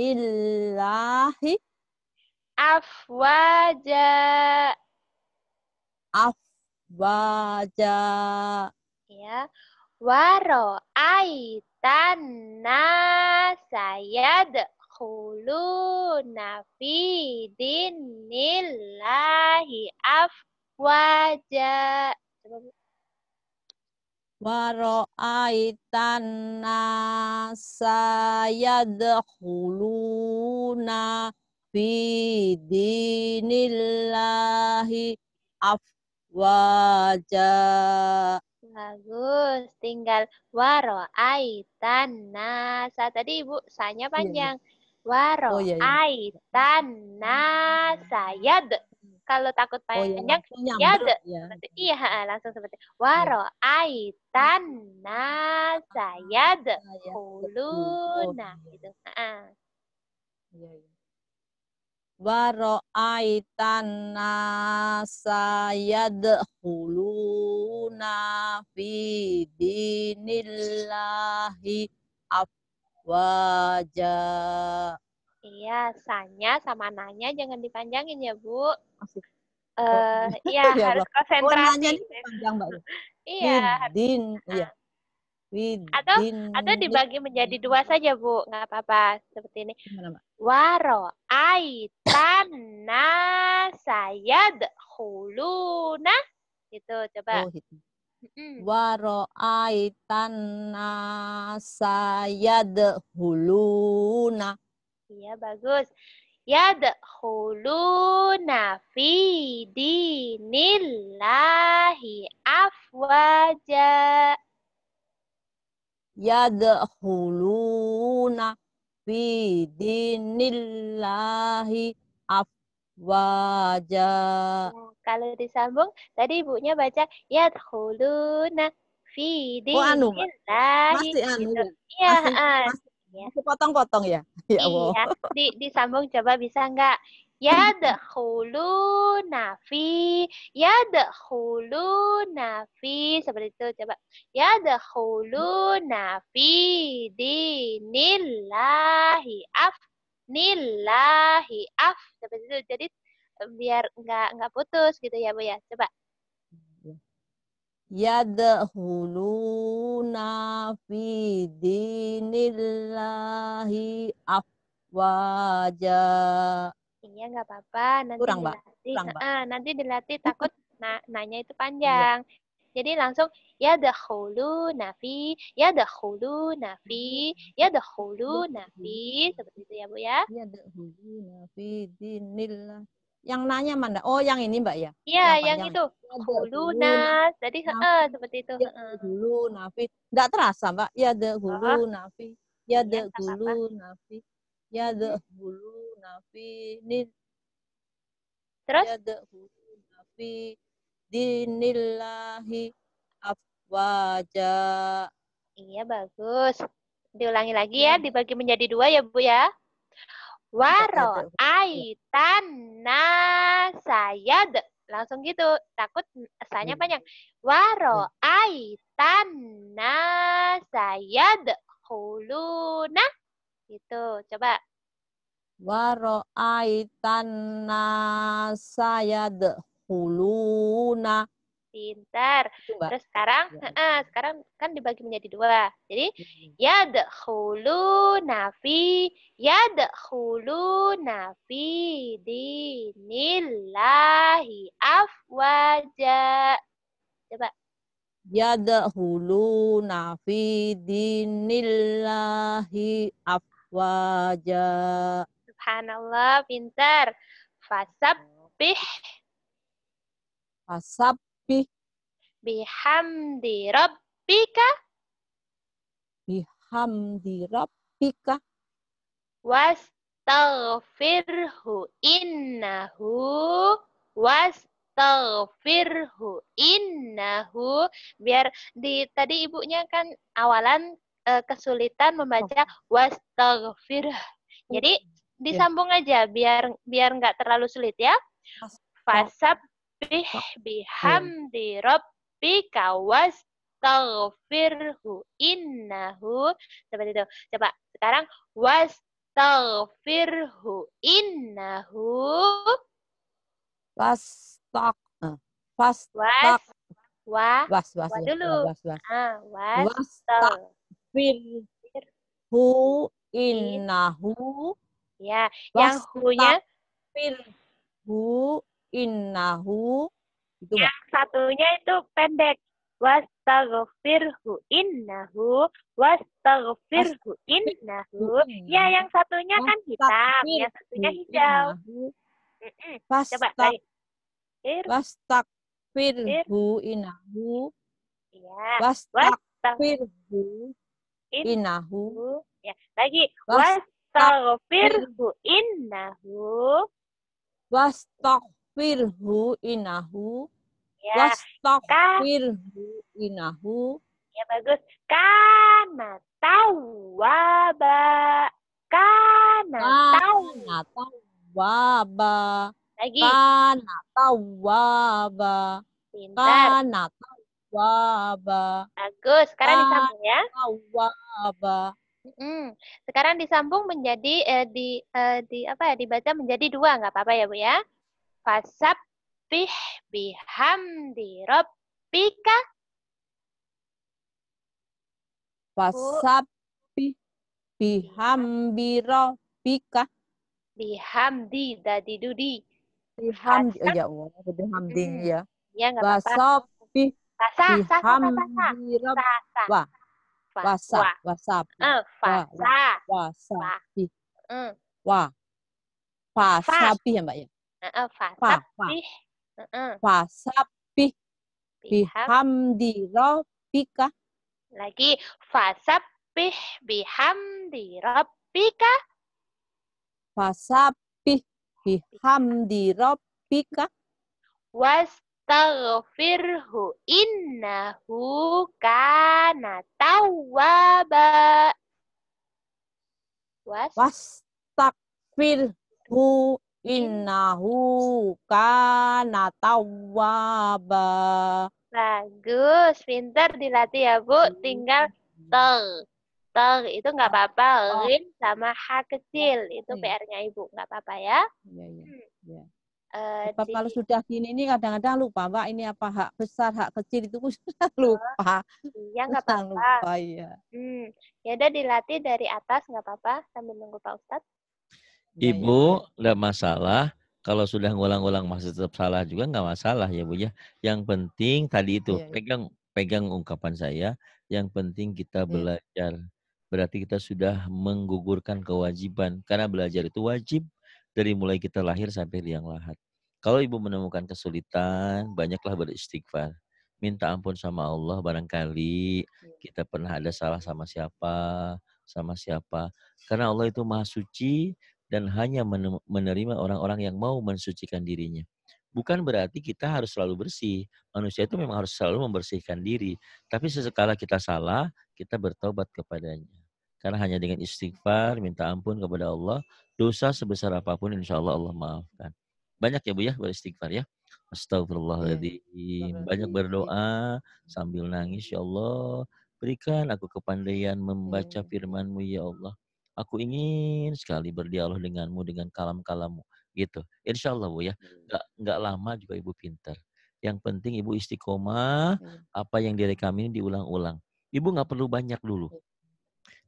afwaja. afwaja. Ya. Waro aitan nasa yadkhuluna fi dinillahi afwaja. Wara'aitan nasa yadkhuluna fi dinillahi afwaja. Bagus, tinggal waro aitan nasa. Tadi Ibu sanya panjang. Waro aitan nasa yad. Kalau takut panjang, yad. Iya, langsung seperti waro aitan nasa yad. Kuluna. Gitu. Wara'aitan nasa yadkhuluna fi dinillahi afwaja. Iya, sanya sama nanya jangan dipanjangin ya, Bu. Ya, Iya, harus konsentrasi. nanya ini panjang, Mbak. Iya. Din, iya. Atau dibagi menjadi dua saja, Bu. Nggak apa-apa. Seperti ini. Gimana, Mbak? Waro'aitan nasa yadkhuluna. Itu, coba. Oh, gitu. Waro'aitan nasa yadkhuluna. Iya, bagus. Yadkhuluna fi dinillahi afwaja. Yadkhuluna fi dinillahi afwaja. Nah, kalau disambung, tadi ibunya baca yadkhuluna fi Anu, Mbak. dinillahi. Masih anu Gitu. ya. Iya, Masih potong-potong ya. Ya Allah. iya. Disambung coba bisa nggak? Yadkhuluna fi, yadkhuluna fi, seperti itu coba. Yadkhuluna fi dinillahi nillahi seperti itu. Jadi biar nggak putus gitu ya Bu ya. Coba. Yadkhuluna fi dinillahi afwaja. Iya nggak apa-apa. Nanti Kurang, Mbak. dilatih. Kurang, Mbak. Nanti dilatih takut nanya itu panjang. Jadi langsung yadkhuluna fi, yadkhuluna fi, yadkhuluna fi, seperti itu ya Bu ya. Yadkhuluna fi dinillah. Yang nanya mana? Oh, yang ini, Mbak ya? Iya, yang panjang. itu. Khuluna. Jadi seperti itu. Yadkhuluna fi. Enggak terasa, Mbak. Yadkhuluna fi. Yadkhuluna fi. Yadkhuluna fi. Terus? Yadkhuluna fi dinillahi afwaja. Iya, bagus. Diulangi lagi ya, dibagi menjadi dua ya, Bu ya. Waro'aitan nasayad. Langsung gitu, takut asanya panjang. Waro'aitan nasayad khuluna. Gitu, coba. Waro'aitan nasayad khuluna. Pintar. Terus sekarang kan dibagi menjadi dua. Jadi yadkhuluna fi dinillahi afwaja. Coba. Yadkhuluna fi dinillahi afwaja. Subhanallah, pintar. Fasabbih. Bihamdi rabbika. Bihamdi rabbika. Wastaghfirhu innahu. Biar tadi ibunya kan awalan kesulitan membaca wastaghfirh. Jadi disambung aja biar nggak terlalu sulit ya. Fasabbih bihamdi rabbika wastaghfirhu innahu. Seperti itu. Coba sekarang wastaghfirhu innahu. Wastaghfirhu innahu. Ya, yang hu-nya innahu. Itu, yang satunya itu pendek. Wastaghfirhu innahu. Ya, yang satunya kan hitam, yang satunya hijau. Coba lagi. Wastaghfirhu innahu. Ya. Wastaghfirhu innahu. Ya, lagi. Wastaghfirhu innahu. Wastaghfirhu innahu. Ya. Wastaghfirhu innahu. Ya, bagus. Kana tawwaba. Lagi. Kana tawwaba. Pintar. Kana tawwaba. Bagus. Sekarang disambung ya. Tawwaba. Sekarang disambung menjadi dibaca menjadi dua, nggak apa-apa ya Bu ya. Fasabbih bihamdi rabbika. Fasabbih bihamdi rabbika. Bihamdi, dadi dudi. Bihamdi. Oh ya Allah, bihamdi ya. Ya, nggak apa-apa. Wasabbih Sasa. bihamdi rabbika. Wasa. Wasabbih. Fasabbih ya Mbak ya. Fasabbih. Fasabbih bihamdi rabbika. Lagi. Fasabbih bihamdi rabbika. Fasabbih bihamdi rabbika. Wastaghfirhu innahu kana tawwaba. Wastaghfirhu innahu kana tawwaba. Bagus, pintar dilatih ya Bu. Tinggal ter itu nggak apa-apa. Rim sama H kecil itu PR-nya Ibu, nggak apa-apa ya. Iya. Sebab kalau sudah gini ini kadang-kadang lupa Mbak, ini apa hak besar, hak kecil itu sudah lupa. Iya, nggak apa-apa. Ya udah dilatih dari atas nggak apa-apa sambil nunggu Pak Ustadz. Ibu nggak masalah. Kalau sudah ngulang-ulang masih tetap salah juga nggak masalah ya Bu ya. Yang penting tadi itu pegang ungkapan saya. Yang penting kita belajar. Berarti kita sudah menggugurkan kewajiban. Karena belajar itu wajib dari mulai kita lahir sampai liang lahat. Kalau Ibu menemukan kesulitan, banyaklah beristighfar. Minta ampun sama Allah, barangkali kita pernah ada salah sama siapa. Karena Allah itu maha suci dan hanya menerima orang-orang yang mau mensucikan dirinya. Bukan berarti kita harus selalu bersih. Manusia itu memang harus selalu membersihkan diri. Tapi sesekala kita salah, kita bertobat kepadanya. Karena hanya dengan istighfar, minta ampun kepada Allah, dosa sebesar apapun insya Allah Allah maafkan. Banyak ya Bu ya beristighfar ya. Astagfirullahaladzim. Banyak berdoa sambil nangis. Ya Allah, berikan aku kepandaian membaca firman-Mu ya Allah. Aku ingin sekali berdialog denganmu dengan kalam-kalammu. Gitu. Insya Allah Bu ya. Nggak lama juga Ibu pintar. Yang penting Ibu istiqomah. Apa yang direkam ini diulang-ulang. Ibu nggak perlu banyak dulu.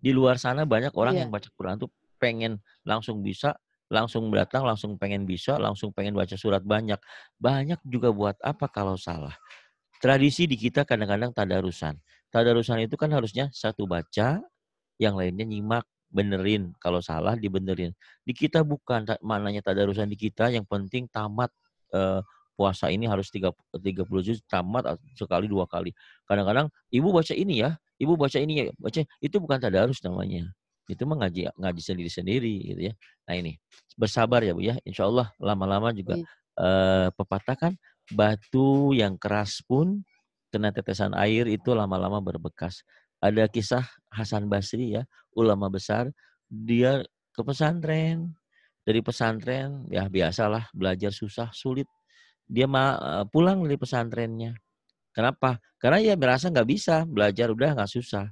Di luar sana banyak orang yang baca Quran tuh pengen langsung bisa, langsung datang, langsung pengen bisa, langsung pengen baca surat banyak. Banyak juga buat apa kalau salah. Tradisi di kita kadang-kadang tadarusan. Tadarusan itu kan harusnya satu baca, yang lainnya nyimak, benerin. Kalau salah dibenerin. Di kita bukan mananya tadarusan di kita, yang penting tamat puasa ini harus 30 juz tamat sekali 2 kali. Kadang-kadang ibu baca ini ya, ibu baca ini ya, baca itu bukan tadarus namanya. Itu mah ngaji sendiri-sendiri gitu ya. Nah ini bersabar ya Bu ya. Insya Allah lama-lama juga pepatah kan batu yang keras pun kena tetesan air itu lama-lama berbekas. Ada kisah Hasan Basri ya, ulama besar, dia ke pesantren. Dari pesantren ya biasalah belajar susah, sulit. Dia pulang dari pesantrennya. Kenapa? Karena dia merasa nggak bisa belajar, udah nggak susah.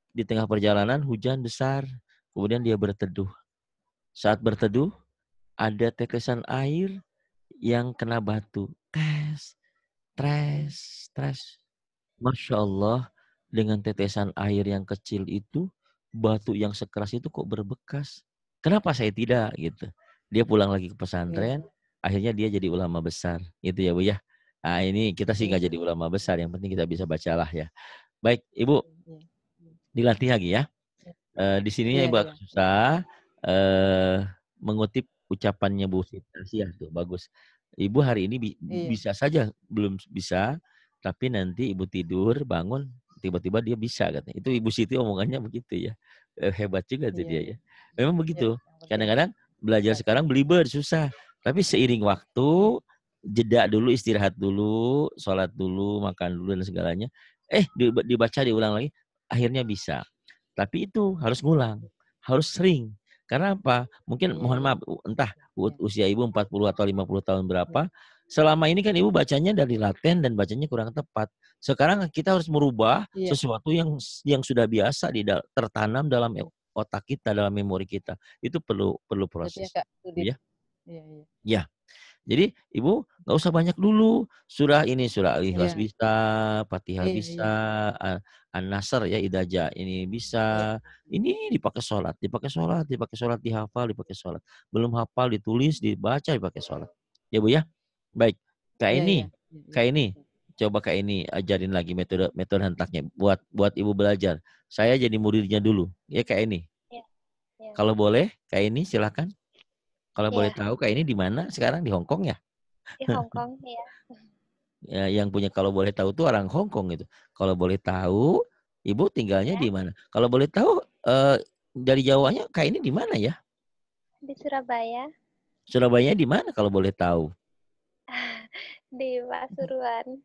Di tengah perjalanan hujan besar, kemudian dia berteduh. Saat berteduh ada tetesan air yang kena batu. Tres. Masya Allah, dengan tetesan air yang kecil itu, batu yang sekeras itu kok berbekas. Kenapa saya tidak gitu? Dia pulang lagi ke pesantren, akhirnya dia jadi ulama besar. Itu ya Bu ya. Nah ini kita sih nggak jadi ulama besar, yang penting kita bisa bacalah ya. Baik Ibu, dilatih lagi ya. Di sininya Ibu agak susah mengutip ucapannya Bu Siti tuh bagus. Ibu hari ini bisa saja belum bisa, tapi nanti Ibu tidur bangun tiba-tiba dia bisa katanya. Itu Ibu Siti omongannya begitu ya. Hebat juga tuh dia ya. Memang begitu. Kadang-kadang belajar sekarang belibet susah, tapi seiring waktu jeda dulu, istirahat dulu, sholat dulu, makan dulu dan segalanya. Dibaca diulang lagi, akhirnya bisa. Tapi itu harus ngulang, harus sering. Karena apa? Mungkin mohon maaf, entah usia Ibu 40 atau 50 tahun berapa, selama ini kan Ibu bacanya dari laten dan bacanya kurang tepat. Sekarang kita harus merubah sesuatu yang sudah biasa tertanam dalam otak kita, dalam memori kita. Itu perlu proses. Ya. Jadi ibu nggak usah banyak dulu. Surah ini, surah Al-Ikhlas Iya. bisa, Fatihah Iya, bisa, iya. An-Nasr ya, Idaja ini bisa. Ini dipakai sholat, dihafal, dipakai sholat. Belum hafal, ditulis, dibaca, dipakai sholat. Ya Bu ya. Baik. Kak Iya, iya. ini, coba Kak ini ajarin lagi metode hentaknya buat ibu belajar. Saya jadi muridnya dulu. Ya Kak ini. Iya. Iya. Kalau boleh, Kak ini silakan. Kalau Iya. boleh tahu Kak ini di mana sekarang, di Hong Kong ya? Di Hong Kong, ya. Ya, yang punya kalau boleh tahu tuh orang Hong Kong itu. Kalau boleh tahu, ibu tinggalnya Ya. di mana? Kalau boleh tahu dari Jawanya Kak ini di mana ya? Di Surabaya. Surabaya di mana kalau boleh tahu? Di Pasuruan.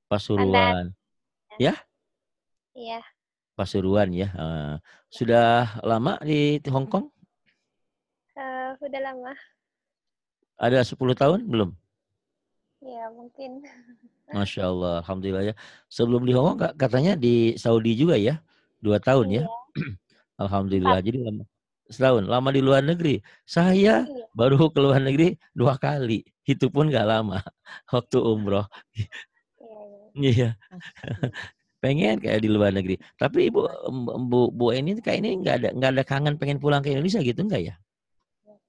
Pasuruan. Ya? Iya. Pasuruan ya. Sudah lama di Hong Kong? Udah lama. Ada 10 tahun belum? Ya, mungkin. Masya Allah, alhamdulillah ya. Sebelum di Hong Kong katanya di Saudi juga ya, 2 tahun ya. Iya. Alhamdulillah. Jadi setahun. Lama di luar negeri. Saya Iya. baru ke luar negeri 2 kali. Itu pun gak lama. Waktu umroh. Iya. Pengen kayak di luar negeri. Tapi Bu ini kayak ini nggak ada kangen pengen pulang ke Indonesia gitu enggak ya?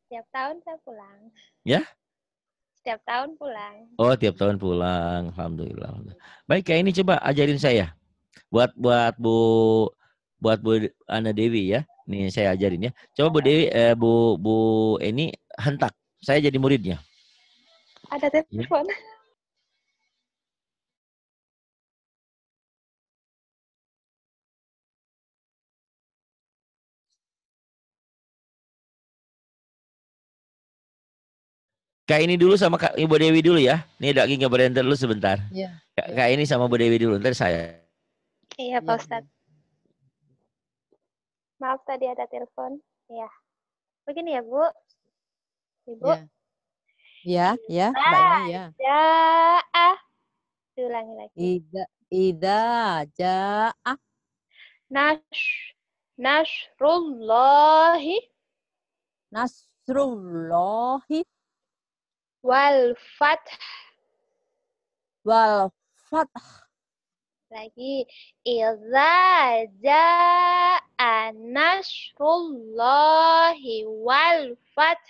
Setiap tahun saya pulang. Ya? Setiap tahun pulang. Oh, tiap tahun pulang. Alhamdulillah. Baik, kayak ini coba ajarin saya. Buat Bu Ana Dewi ya. Nih saya ajarin ya. Coba Bu Dewi, Bu ini hentak. Saya jadi muridnya. Ada telepon. Kak ini dulu sama Kak Ibu Dewi dulu ya. Nih lagi ngebrender dulu sebentar. Iya. Kak ini sama Bu Dewi dulu. Ntar saya. Iya, Pak Ustadz. Maaf tadi ada telepon. Iya. Begini ya, Bu. Ibu. Ya, Mbaknya ya. Ja'ah. Diulangi lagi. Ida ja'ah. Nasrullahi. Nasrullahi. Wal fath. Wal fath. Lagi. Iza ja'a nasrullahi wal fath.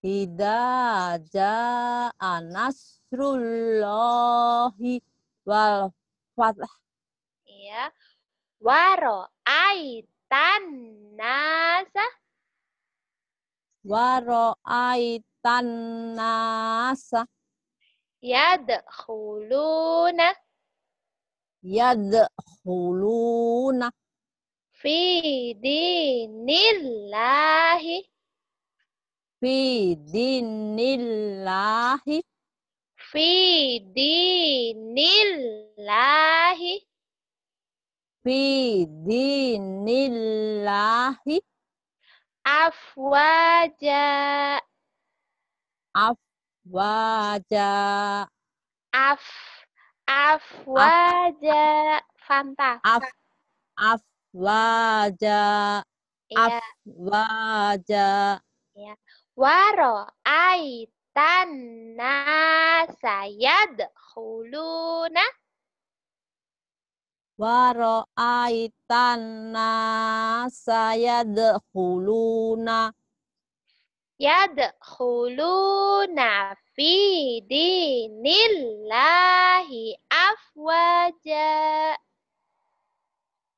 Ida ja'a nasrullahi wal fath. Iya. Waro'aitan nasa. Waro'aitan nasa. Yadkhuluna. Yadkhuluna. Fi dinillahi. Fi dinillahi. Fi dinillahi. Fi dinillahi. Afwaja. Afwaja. Afwaja. Fanta. Afwaja. Iya. Afwaja. Iya. Waro'aitan nasa yadkhuluna. Waro'aitan nasa yadkhuluna. Yadkhuluna fi dinillahi afwaja.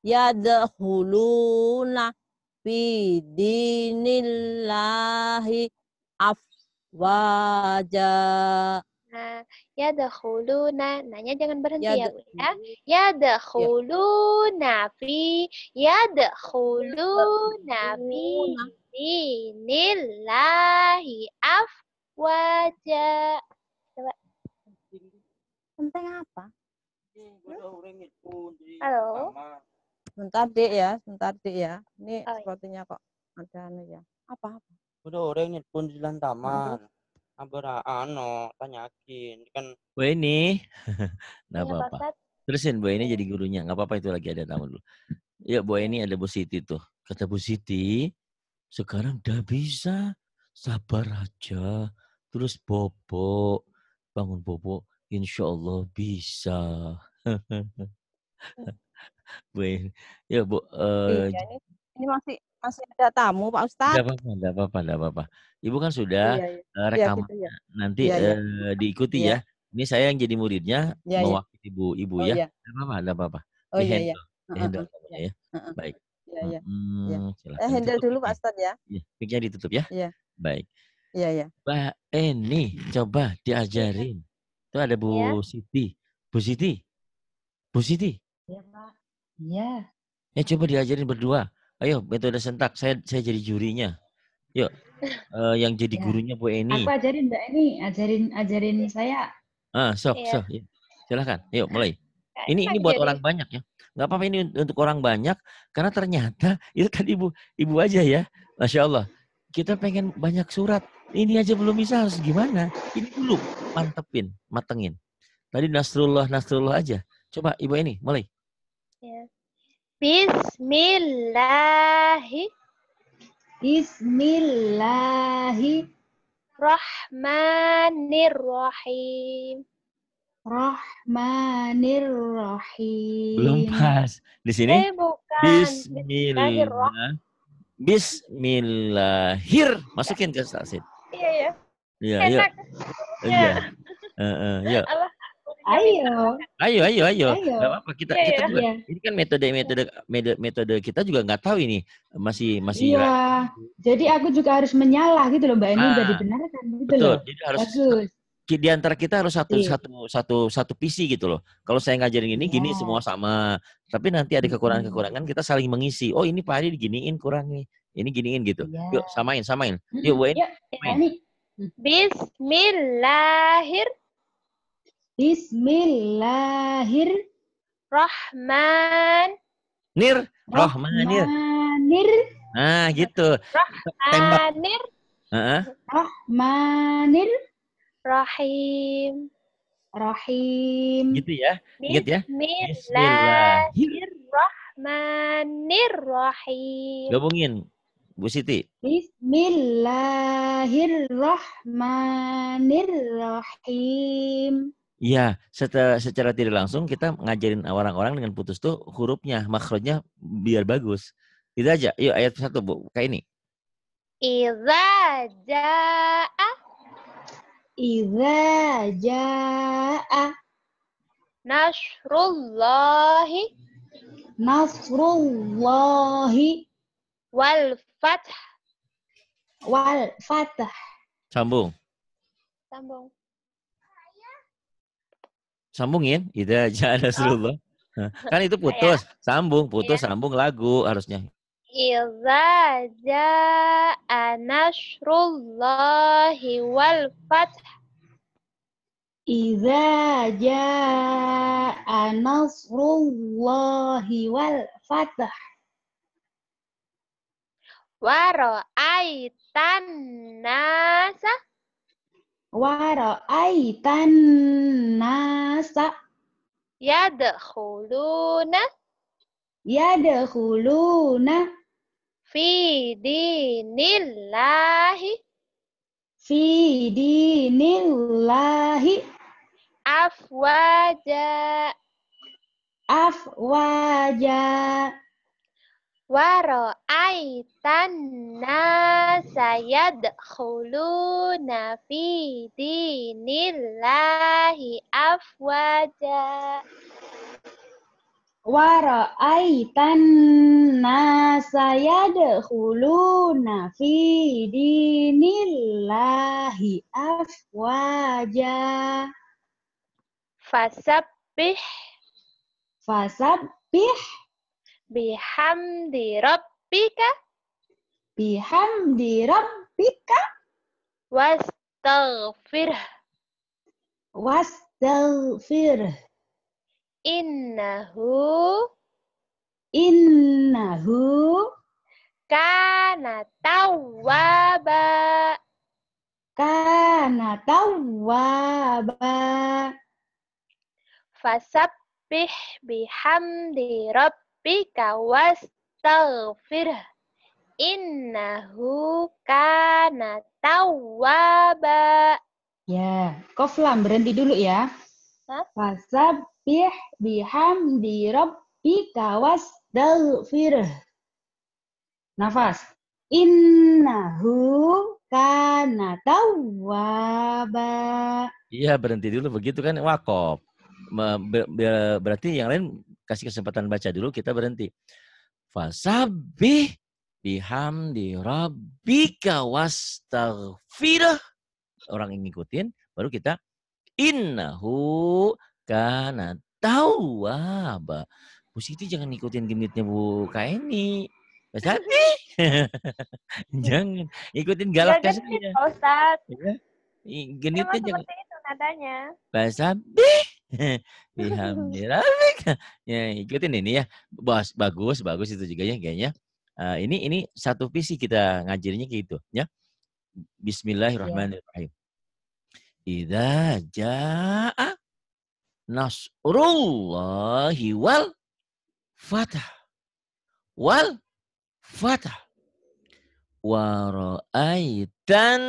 Yadkhuluna fi dinillahi afwaja. Nah, yadkhuluna, nanya jangan berhenti ya, Bu ya. Yadkhuluna fi dinillahi afwaja. Coba. Penting apa? Halo. Sebentar Dek ya. Ini sepertinya kok ada anu ya. Apa? Udah orang pun di dalam taman. Tanyakin kan. Bu ini. Nggak Iya, apa-apa. Pak Ustadz. Terusin Bu ini jadi gurunya. Nggak apa-apa, itu lagi ada tamu dulu. Ya Bu ini ada Bu Siti tuh. Kata Bu Siti, sekarang udah bisa. Sabar aja. terus bobo, bangun bobo, insya Allah bisa. Bu, ya Bu, Iya, ini masih ada tamu Pak enggak Ustadz. apa-apa, enggak apa-apa, enggak apa-apa. Ibu kan sudah Iya, iya. Iya gitu rekamannya ya. nanti Iya, iya. diikuti Iya, ya. Ini saya yang jadi muridnya iya, iya. mewakili ibu Oh ya. iya. Enggak apa-apa, enggak apa-apa. Oh iya, iya. Di-handle, Heeh, di-handle heeh. semuanya Iya. ya. Heeh. Baik. Iya, iya. Iya. Saya Silakan handle ditutup dulu Pak mic-nya. Ustadz ya. Iya, mic-nya ditutup ya. Iya. Baik. Iya, iya. Mbak Eni, coba diajarin. Itu ada Bu Ya. Siti. Bu Siti. Bu Siti. Iya, Pak. Iya. Coba diajarin berdua. Ayo, metode sentak. Saya jadi jurinya. Yuk, yang jadi Ya. gurunya Bu Eni. Aku ajarin Mbak Eni, ajarin saya. Sok. Iya. Silahkan. Yuk, mulai. Ini Enak buat jadi. orang banyak ya. Nggak apa-apa ini untuk orang banyak. Karena ternyata itu tadi ibu aja ya. Masya Allah. Kita pengen banyak surat. Ini aja belum bisa, harus gimana? Ini dulu matengin. Tadi Nasrullah aja. Coba Ibu Eni, mulai. Ya. Bismillahirrahmanirrahim. Rahmanirrahim. Belum pas. Di sini Bukan. Bismillahir. Masukin ke stasiun. Iya. Iya, Enak. Iya. Iya. Ayo. Gak apa-apa kita juga. Iya. Ini kan metode kita juga nggak tahu ini masih. Iya. Jadi aku juga harus menyalah gitu loh Mbak Eni, udah dibenarkan gitu betul. loh. Jadi harus bagus. Di antara kita harus satu visi gitu loh. Kalau saya ngajarin ini gini semua sama. Tapi nanti ada kekurangan-kekurangan kita saling mengisi. Oh ini Pak Adi diginiin kurang nih. Ini giniin gitu. Iya. Yuk samain. Yuk Bu Eni. Bismillahirrahmanirrahim. Rahmanir. Nah gitu. Rahim. Gitu ya. Ingat ya. Bismillahirrahmanirrahim. Gabungin Bu Siti. Bismillahirrahmanirrahim. Iya, secara tidak langsung kita ngajarin orang-orang dengan putus tuh hurufnya, makhrajnya biar bagus. Itu aja. Yuk ayat 1 Bu, kayak ini. Idza jaa nasrullahi wal fath. Sambung. Sambungin. Idza jaa nasrullah. Kan itu putus, sambung lagu harusnya. Idza jaa nasrullahi wal fath. Idza jaa nasrullahi wal fath. Wa ra'aitan nasa yadkhuluna fi dinillahi afwaja. Wa ra'aitan nasa yadkhuluna fi dinillahi afwaja. Wa ra'aitan nasa yadkhuluna fi dinillahi afwaja. Fasabbih bihamdi rabbika wastaghfirh innahu kana tawwaba. Fasabbih bihamdi rabbika wastaghfirh Innahu kana tawwaba. Ya, Qaf lam berhenti dulu ya. Hah? Fasabbih bihamdi rabbika wastaghfirh. Nafas. Innahu kana tawwaba. Iya, berhenti dulu begitu kan wakaf. Berarti yang lain kasih kesempatan baca dulu, kita berhenti. Fasabbih bihamdi rabbika wastaghfirah. Orang yang ngikutin, baru kita innahu kana tawwaba. Bu Siti jangan ngikutin genitnya Bu Kaini. Fasabbih. Jangan ikutin Gak galaknya genit, saja. Pak Ustadz. Ya. Memang Genitnya jangan. seperti itu nadanya. Fasabbih bihamdi rabbika. Ya, ikutin ini ya. Bagus itu juga ya kayaknya. Ini satu visi kita ngajarinya gitu ya. Bismillahirrahmanirrahim. Idza jaa nasrullahi wal fatah wa ra'aitan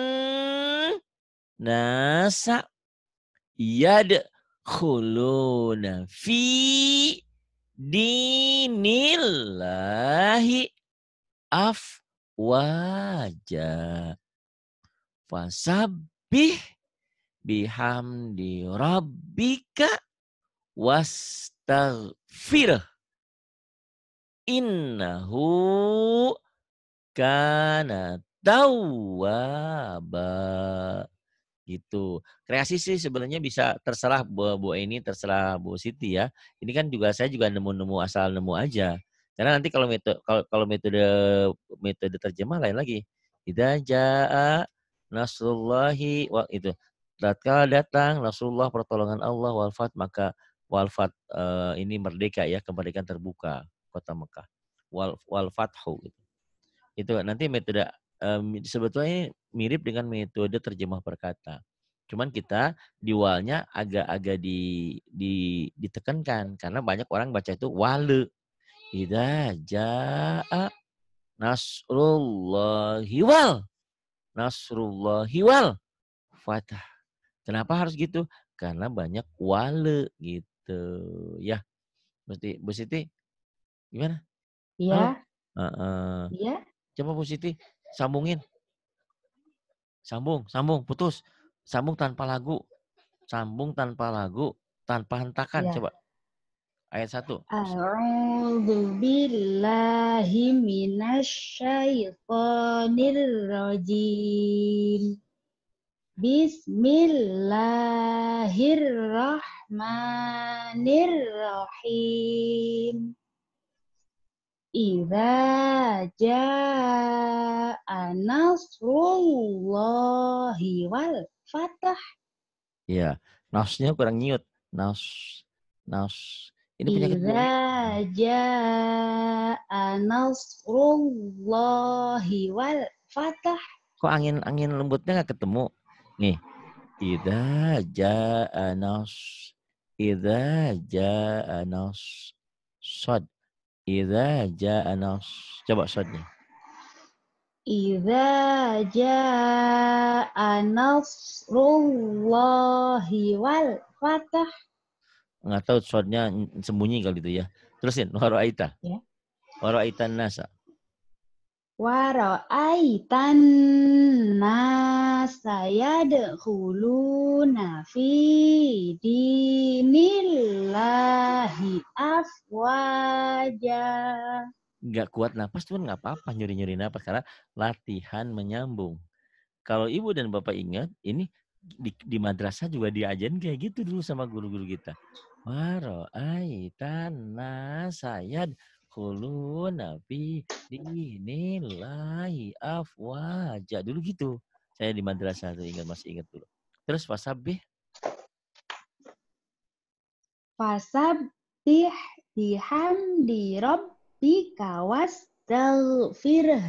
nasa yadkhuluna fi dinillahi afwaja fasabbih bihamdi rabbika wastaghfirh innahu kana tawwaba. Gitu. Kreasi sih sebenarnya bisa terserah Bu ini, terserah Bu Siti ya. Ini kan juga saya juga nemu-nemu asal nemu aja. Karena nanti kalau metode terjemah lain lagi. Idza jaa nasrullahi itu. Tatkala datang Rasulullah pertolongan Allah maka ini merdeka ya, kemerdekaan terbuka kota Mekah. Wal fathu gitu. Itu nanti metode sebetulnya mirip dengan metode terjemah perkata. Cuman kita di walnya agak-agak ditekankan karena banyak orang baca itu wale. Idza jaa nasrullahi wal fatah. Kenapa harus gitu? Karena banyak wale gitu ya. Mesti Bu Siti gimana? Iya. Iya. Coba Bu Siti sambungin. Sambung, putus. Sambung tanpa lagu, tanpa hentakan. Ya. Coba. Ayat 1. A'udzu billahi minasyaitonir rajim. Bismillahirrahmanirrahim. Idza jaa nasrullahi wal fatah. Iya, nasnya kurang nyiut. Nas. Ini punya kedua. Idza jaa nasrullahi wal fatah. Kok angin lembutnya nggak ketemu? Nih. Idza jaa sod. Idza jaa coba sodnya. Idza jaa nasrullahi wal fatah. Nggak tahu sodnya sembunyi kali itu ya. Terusin. Waro'aita. Ya. Waro'aitan nasa. Waro'aitan nasa yadkhuluna fi dinillahi afwaja. Nggak kuat napas tuh nggak apa-apa nyuri napas karena latihan menyambung. Kalau ibu dan bapak ingat, ini di madrasah juga diajarin kayak gitu dulu sama guru-guru kita. Waro'aitan nasa yadkhuluna fi dinillahi afwaja. Dulu gitu. Saya di madrasah tuh masih ingat dulu. Terus fasabbih. Fasabbih bihamdi rabbika wastaghfirh.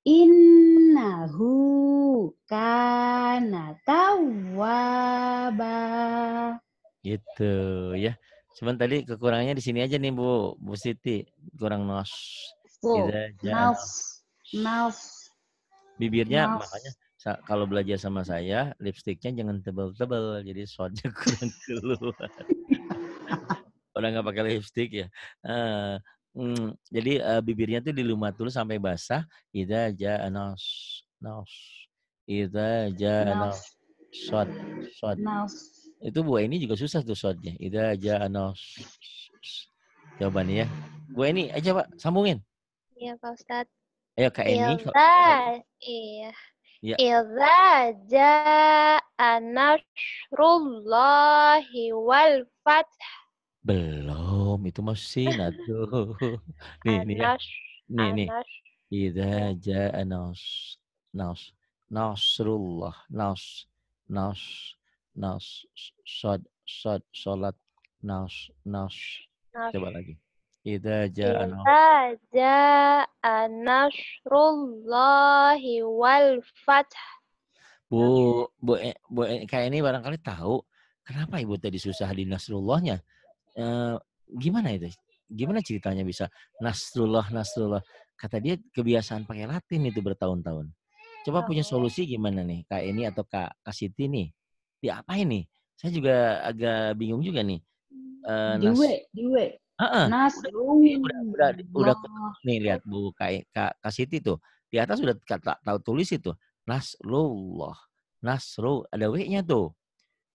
Innahu kana tawwaba. Gitu ya. Cuman tadi kekurangannya di sini aja nih Bu Siti, kurang nos. Full. Idza jaa Naus. Naus. bibirnya Naus. makanya kalau belajar sama saya lipstiknya jangan tebel-tebel jadi shotnya kurang keluar. Orang nggak pakai lipstik ya. Jadi bibirnya tuh dilumat dulu sampai basah. Idza jaa nas. Idza jaa nas. Naus. Shot. Naus. Itu Bu ini juga susah tuh shotnya. Idza jaa nas. Coba nih ya. Bu ini aja Pak sambungin. Iya Pak Ustadz. Ayo Kak Eni. Iya. Ya. Idza jaa nasrullahi wal fath. Belum, itu masih aduh. Nih ya. Nih. Idza jaa nasrullah salat coba lagi. Idza jaa nasrullahi wal fath. Bu kayak ini barangkali tahu kenapa Ibu tadi susah di Nasrullahnya. Gimana itu? Gimana ceritanya bisa Nasrullah? Kata dia kebiasaan pakai Latin itu bertahun-tahun. Coba punya solusi gimana nih? Kak ini atau Kak Siti nih? Diapain nih? Saya juga agak bingung juga nih. Diwe. Udah nih lihat Bu Kak Siti tuh. Di atas udah tahu tulis itu. Nasrullah. Ada W-nya tuh.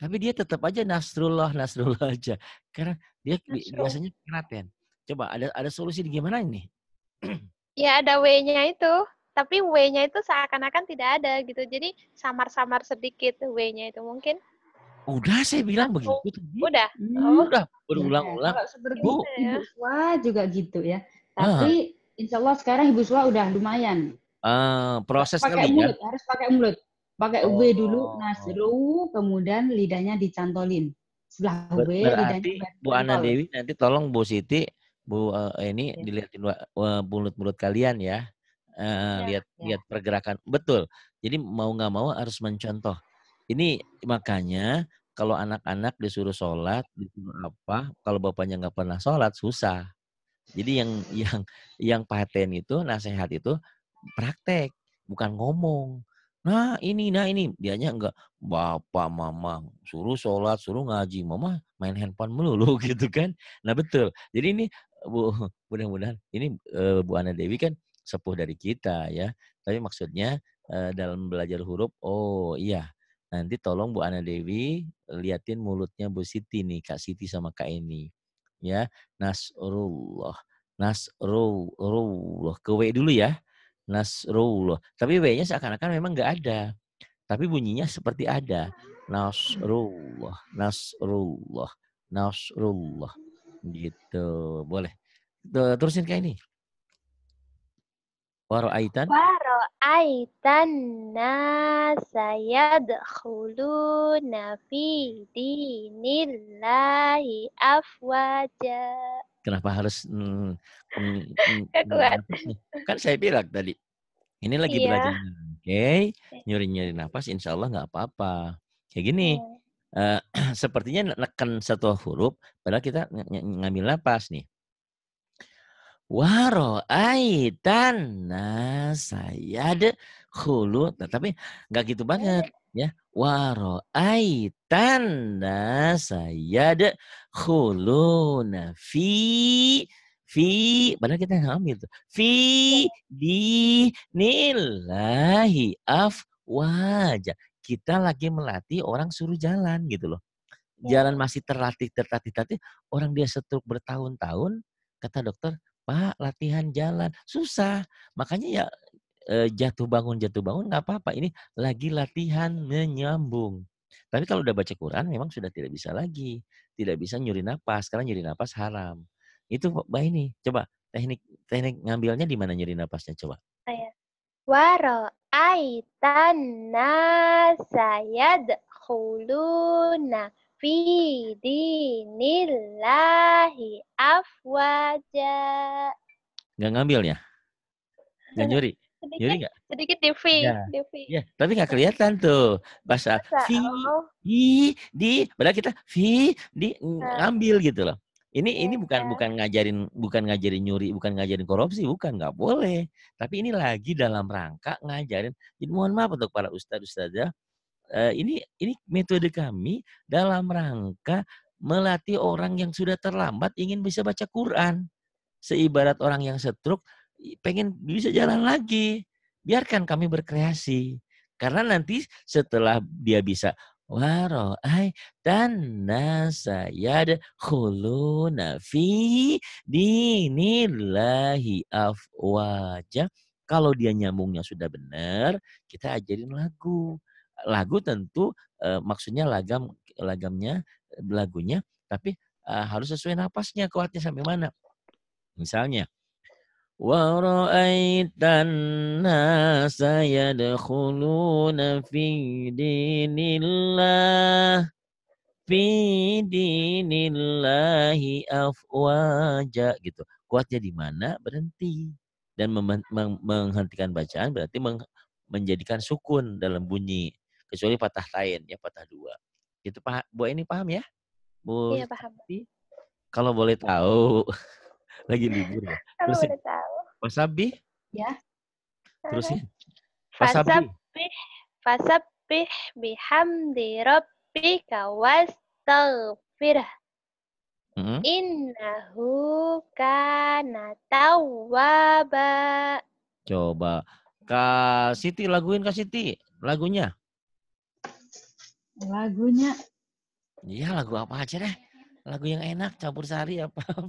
Tapi dia tetap aja Nasrullah aja. Karena dia biasanya Latin. Coba ada solusi gimana ini? Ya ada W-nya itu. Tapi W-nya itu seakan-akan tidak ada gitu. Jadi samar-samar sedikit W-nya itu mungkin. Udah saya bilang begitu. Udah. Udah berulang-ulang. Kalau seperti Ibu Swa juga gitu ya. Tapi insya Allah sekarang Ibu Swa udah lumayan. Proses pakai kali mulut, ya. Harus pakai mulut. Pakai W dulu, nasru, kemudian lidahnya dicantolin. Setelah W, berarti lidahnya Bu Ana Dewi nanti tolong Bu Siti, Bu ini dilihatin mulut kalian ya. Lihat pergerakan. Betul. Jadi mau nggak mau harus mencontoh. Ini makanya kalau anak-anak disuruh sholat, disuruh apa, kalau bapaknya nggak pernah sholat, susah. Jadi yang paten itu, nasihat itu praktek, bukan ngomong. Nah ini, dianya enggak, bapak, mama, suruh sholat, suruh ngaji, mama main handphone melulu gitu kan. Nah betul, jadi ini Bu, mudah-mudahan, ini Bu Ana Dewi kan sepuh dari kita ya. Tapi maksudnya dalam belajar huruf, oh iya, nanti tolong Bu Ana Dewi liatin mulutnya Bu Siti nih, Kak Siti sama Kak Eni. Ya, Nasrullah, ke W dulu ya. Nasrullah. Tapi W-nya seakan-akan memang nggak ada. Tapi bunyinya seperti ada. Nasrullah. Gitu. Boleh. Terusin kayak ini. Waro'aitan nasa yadkhuluna fi dinillahi afwaja. Kenapa harus kan saya bilang tadi. Ini lagi belajar. Oke. Nyuri-nyuri nafas insya Allah nggak apa-apa. Kayak gini. Sepertinya neken satu huruf. Padahal kita ngambil nafas nih. Waro'aitan nasayad khulu. Tapi nggak gitu banget. Ya. Waro'aitan nasayad khuluna fi padahal kita ngambil tuh. Fi dinillahi afwaja. Kita lagi melatih orang suruh jalan gitu loh. Jalan masih terlatih. Orang dia stroke bertahun-tahun, kata dokter, Pak latihan jalan. Susah. Makanya ya jatuh bangun nggak apa-apa. Ini lagi latihan menyambung. Tapi kalau udah baca Quran memang sudah tidak bisa lagi. Tidak bisa nyuri napas. Karena nyuri napas haram. Itu Mbak ini. Coba teknik ngambilnya di mana nyuri napasnya coba. Waro'aitan nasa yadkhuluna fi dinillahi afwaja. Nggak ngambil ya? Nggak nyuri? Nyuri nggak? Sedikit di V. Ya, tapi nggak kelihatan tuh. Bahasa fi, di, padahal kita fi, di, ngambil gitu loh. Ini bukan ngajarin nyuri, bukan ngajarin korupsi, bukan, nggak boleh. Tapi ini lagi dalam rangka ngajarin. Jadi mohon maaf untuk para ustadz-ustadzah, ini metode kami dalam rangka melatih orang yang sudah terlambat ingin bisa baca Quran. Seibarat orang yang stroke pengen bisa jalan lagi. Biarkan kami berkreasi. Karena nanti setelah dia bisa dan nasa yadkhuluna fi dinillahi afwaja. Kalau dia nyambungnya sudah benar, kita ajarin lagu. Lagu tentu maksudnya lagunya, tapi harus sesuai napasnya, kuatnya sampai mana. Misalnya, wa ra'aitan nasa yadkhuluna fi dinillahi afwaja gitu. Kuatnya di mana? Berhenti. Dan menghentikan bacaan berarti menjadikan sukun dalam bunyi. Kecuali patah lain, ya patah dua. Gitu Pak, Bu ini paham ya? Bu, Iya, paham. Kalau boleh tahu, lagi libur ya. Kalau Terusin. udah tahu. Wasabi? Ya. Terusin. Wasabi. Fasabbih bihamdi rabbika wastaghfirh. Innahu kana tawwaba. Coba Kak Siti laguin, Kak Siti lagunya. Lagunya. Iya, lagu apa aja deh. Lagu yang enak, campur sari apa-apa.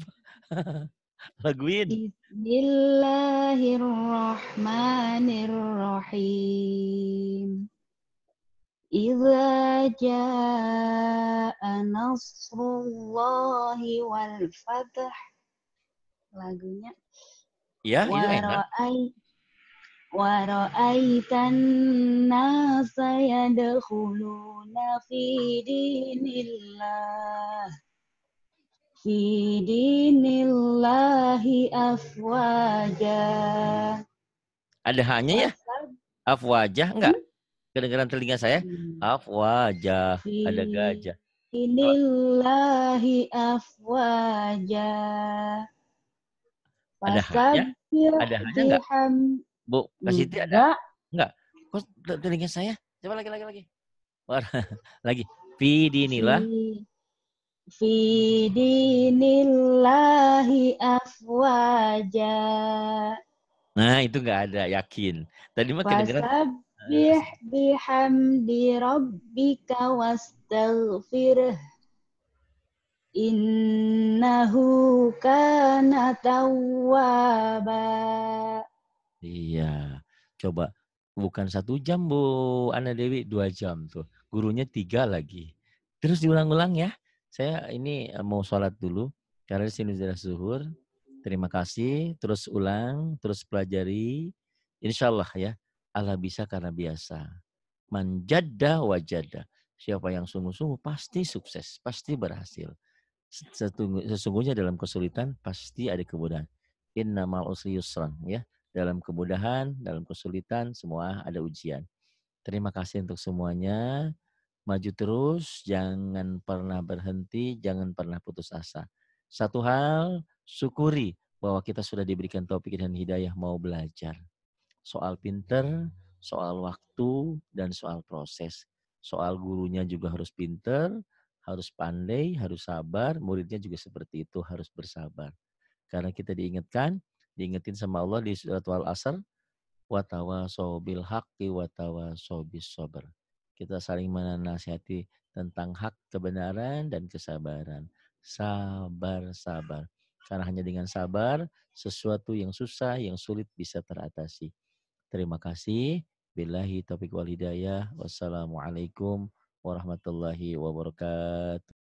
Laguin. Bismillahirrahmanirrahim. Idza jaa nasrullahi wal fath. Lagunya. Ya, itu enak. Wa ra'aitan nasa yadkhuluna fi dinillahi afwaja. Ada hanya ya? Afwajah enggak? Kedengaran telinga saya? Afwajah, ada gajah. Dinillahi afwaja. Ada hanya? Ada hanya enggak? Bu, kasih ada? Enggak. Kok telinga saya? Coba lagi. Lagi. Fi dinillah. Fi dinillahi afwaja. Nah, itu enggak ada, yakin. Tadi mah kedengaran. Fasabbih bihamdi rabbika wastaghfirh. Innahu kana tawwaba. Iya. Coba. Bukan 1 jam, Bu Ana Dewi, 2 jam tuh. Gurunya 3 lagi. Terus diulang-ulang ya. Saya ini mau sholat dulu. Karena di sini sudah zuhur. Terima kasih. Terus ulang. Terus pelajari. Insya Allah ya. Allah bisa karena biasa. Man jadda wajada. Siapa yang sungguh-sungguh pasti sukses. Pasti berhasil. Sesungguhnya dalam kesulitan pasti ada kemudahan. Innamal usri yusran ya. Dalam kemudahan, dalam kesulitan, semua ada ujian. Terima kasih untuk semuanya. Maju terus, jangan pernah berhenti, jangan pernah putus asa. Satu hal, syukuri bahwa kita sudah diberikan taufik dan hidayah mau belajar. Soal pinter, soal waktu, dan soal proses. Soal gurunya juga harus pinter, harus pandai, harus sabar. Muridnya juga seperti itu, harus bersabar. Karena kita diingetin sama Allah di surat Al-Asr, watawasau bil haqqi watawasau bis sabr. Kita saling menasihati tentang hak, kebenaran, dan kesabaran. Sabar. Karena hanya dengan sabar, sesuatu yang susah, yang sulit bisa teratasi. Terima kasih. Billahi taufiq wal hidayah. Wassalamualaikum warahmatullahi wabarakatuh.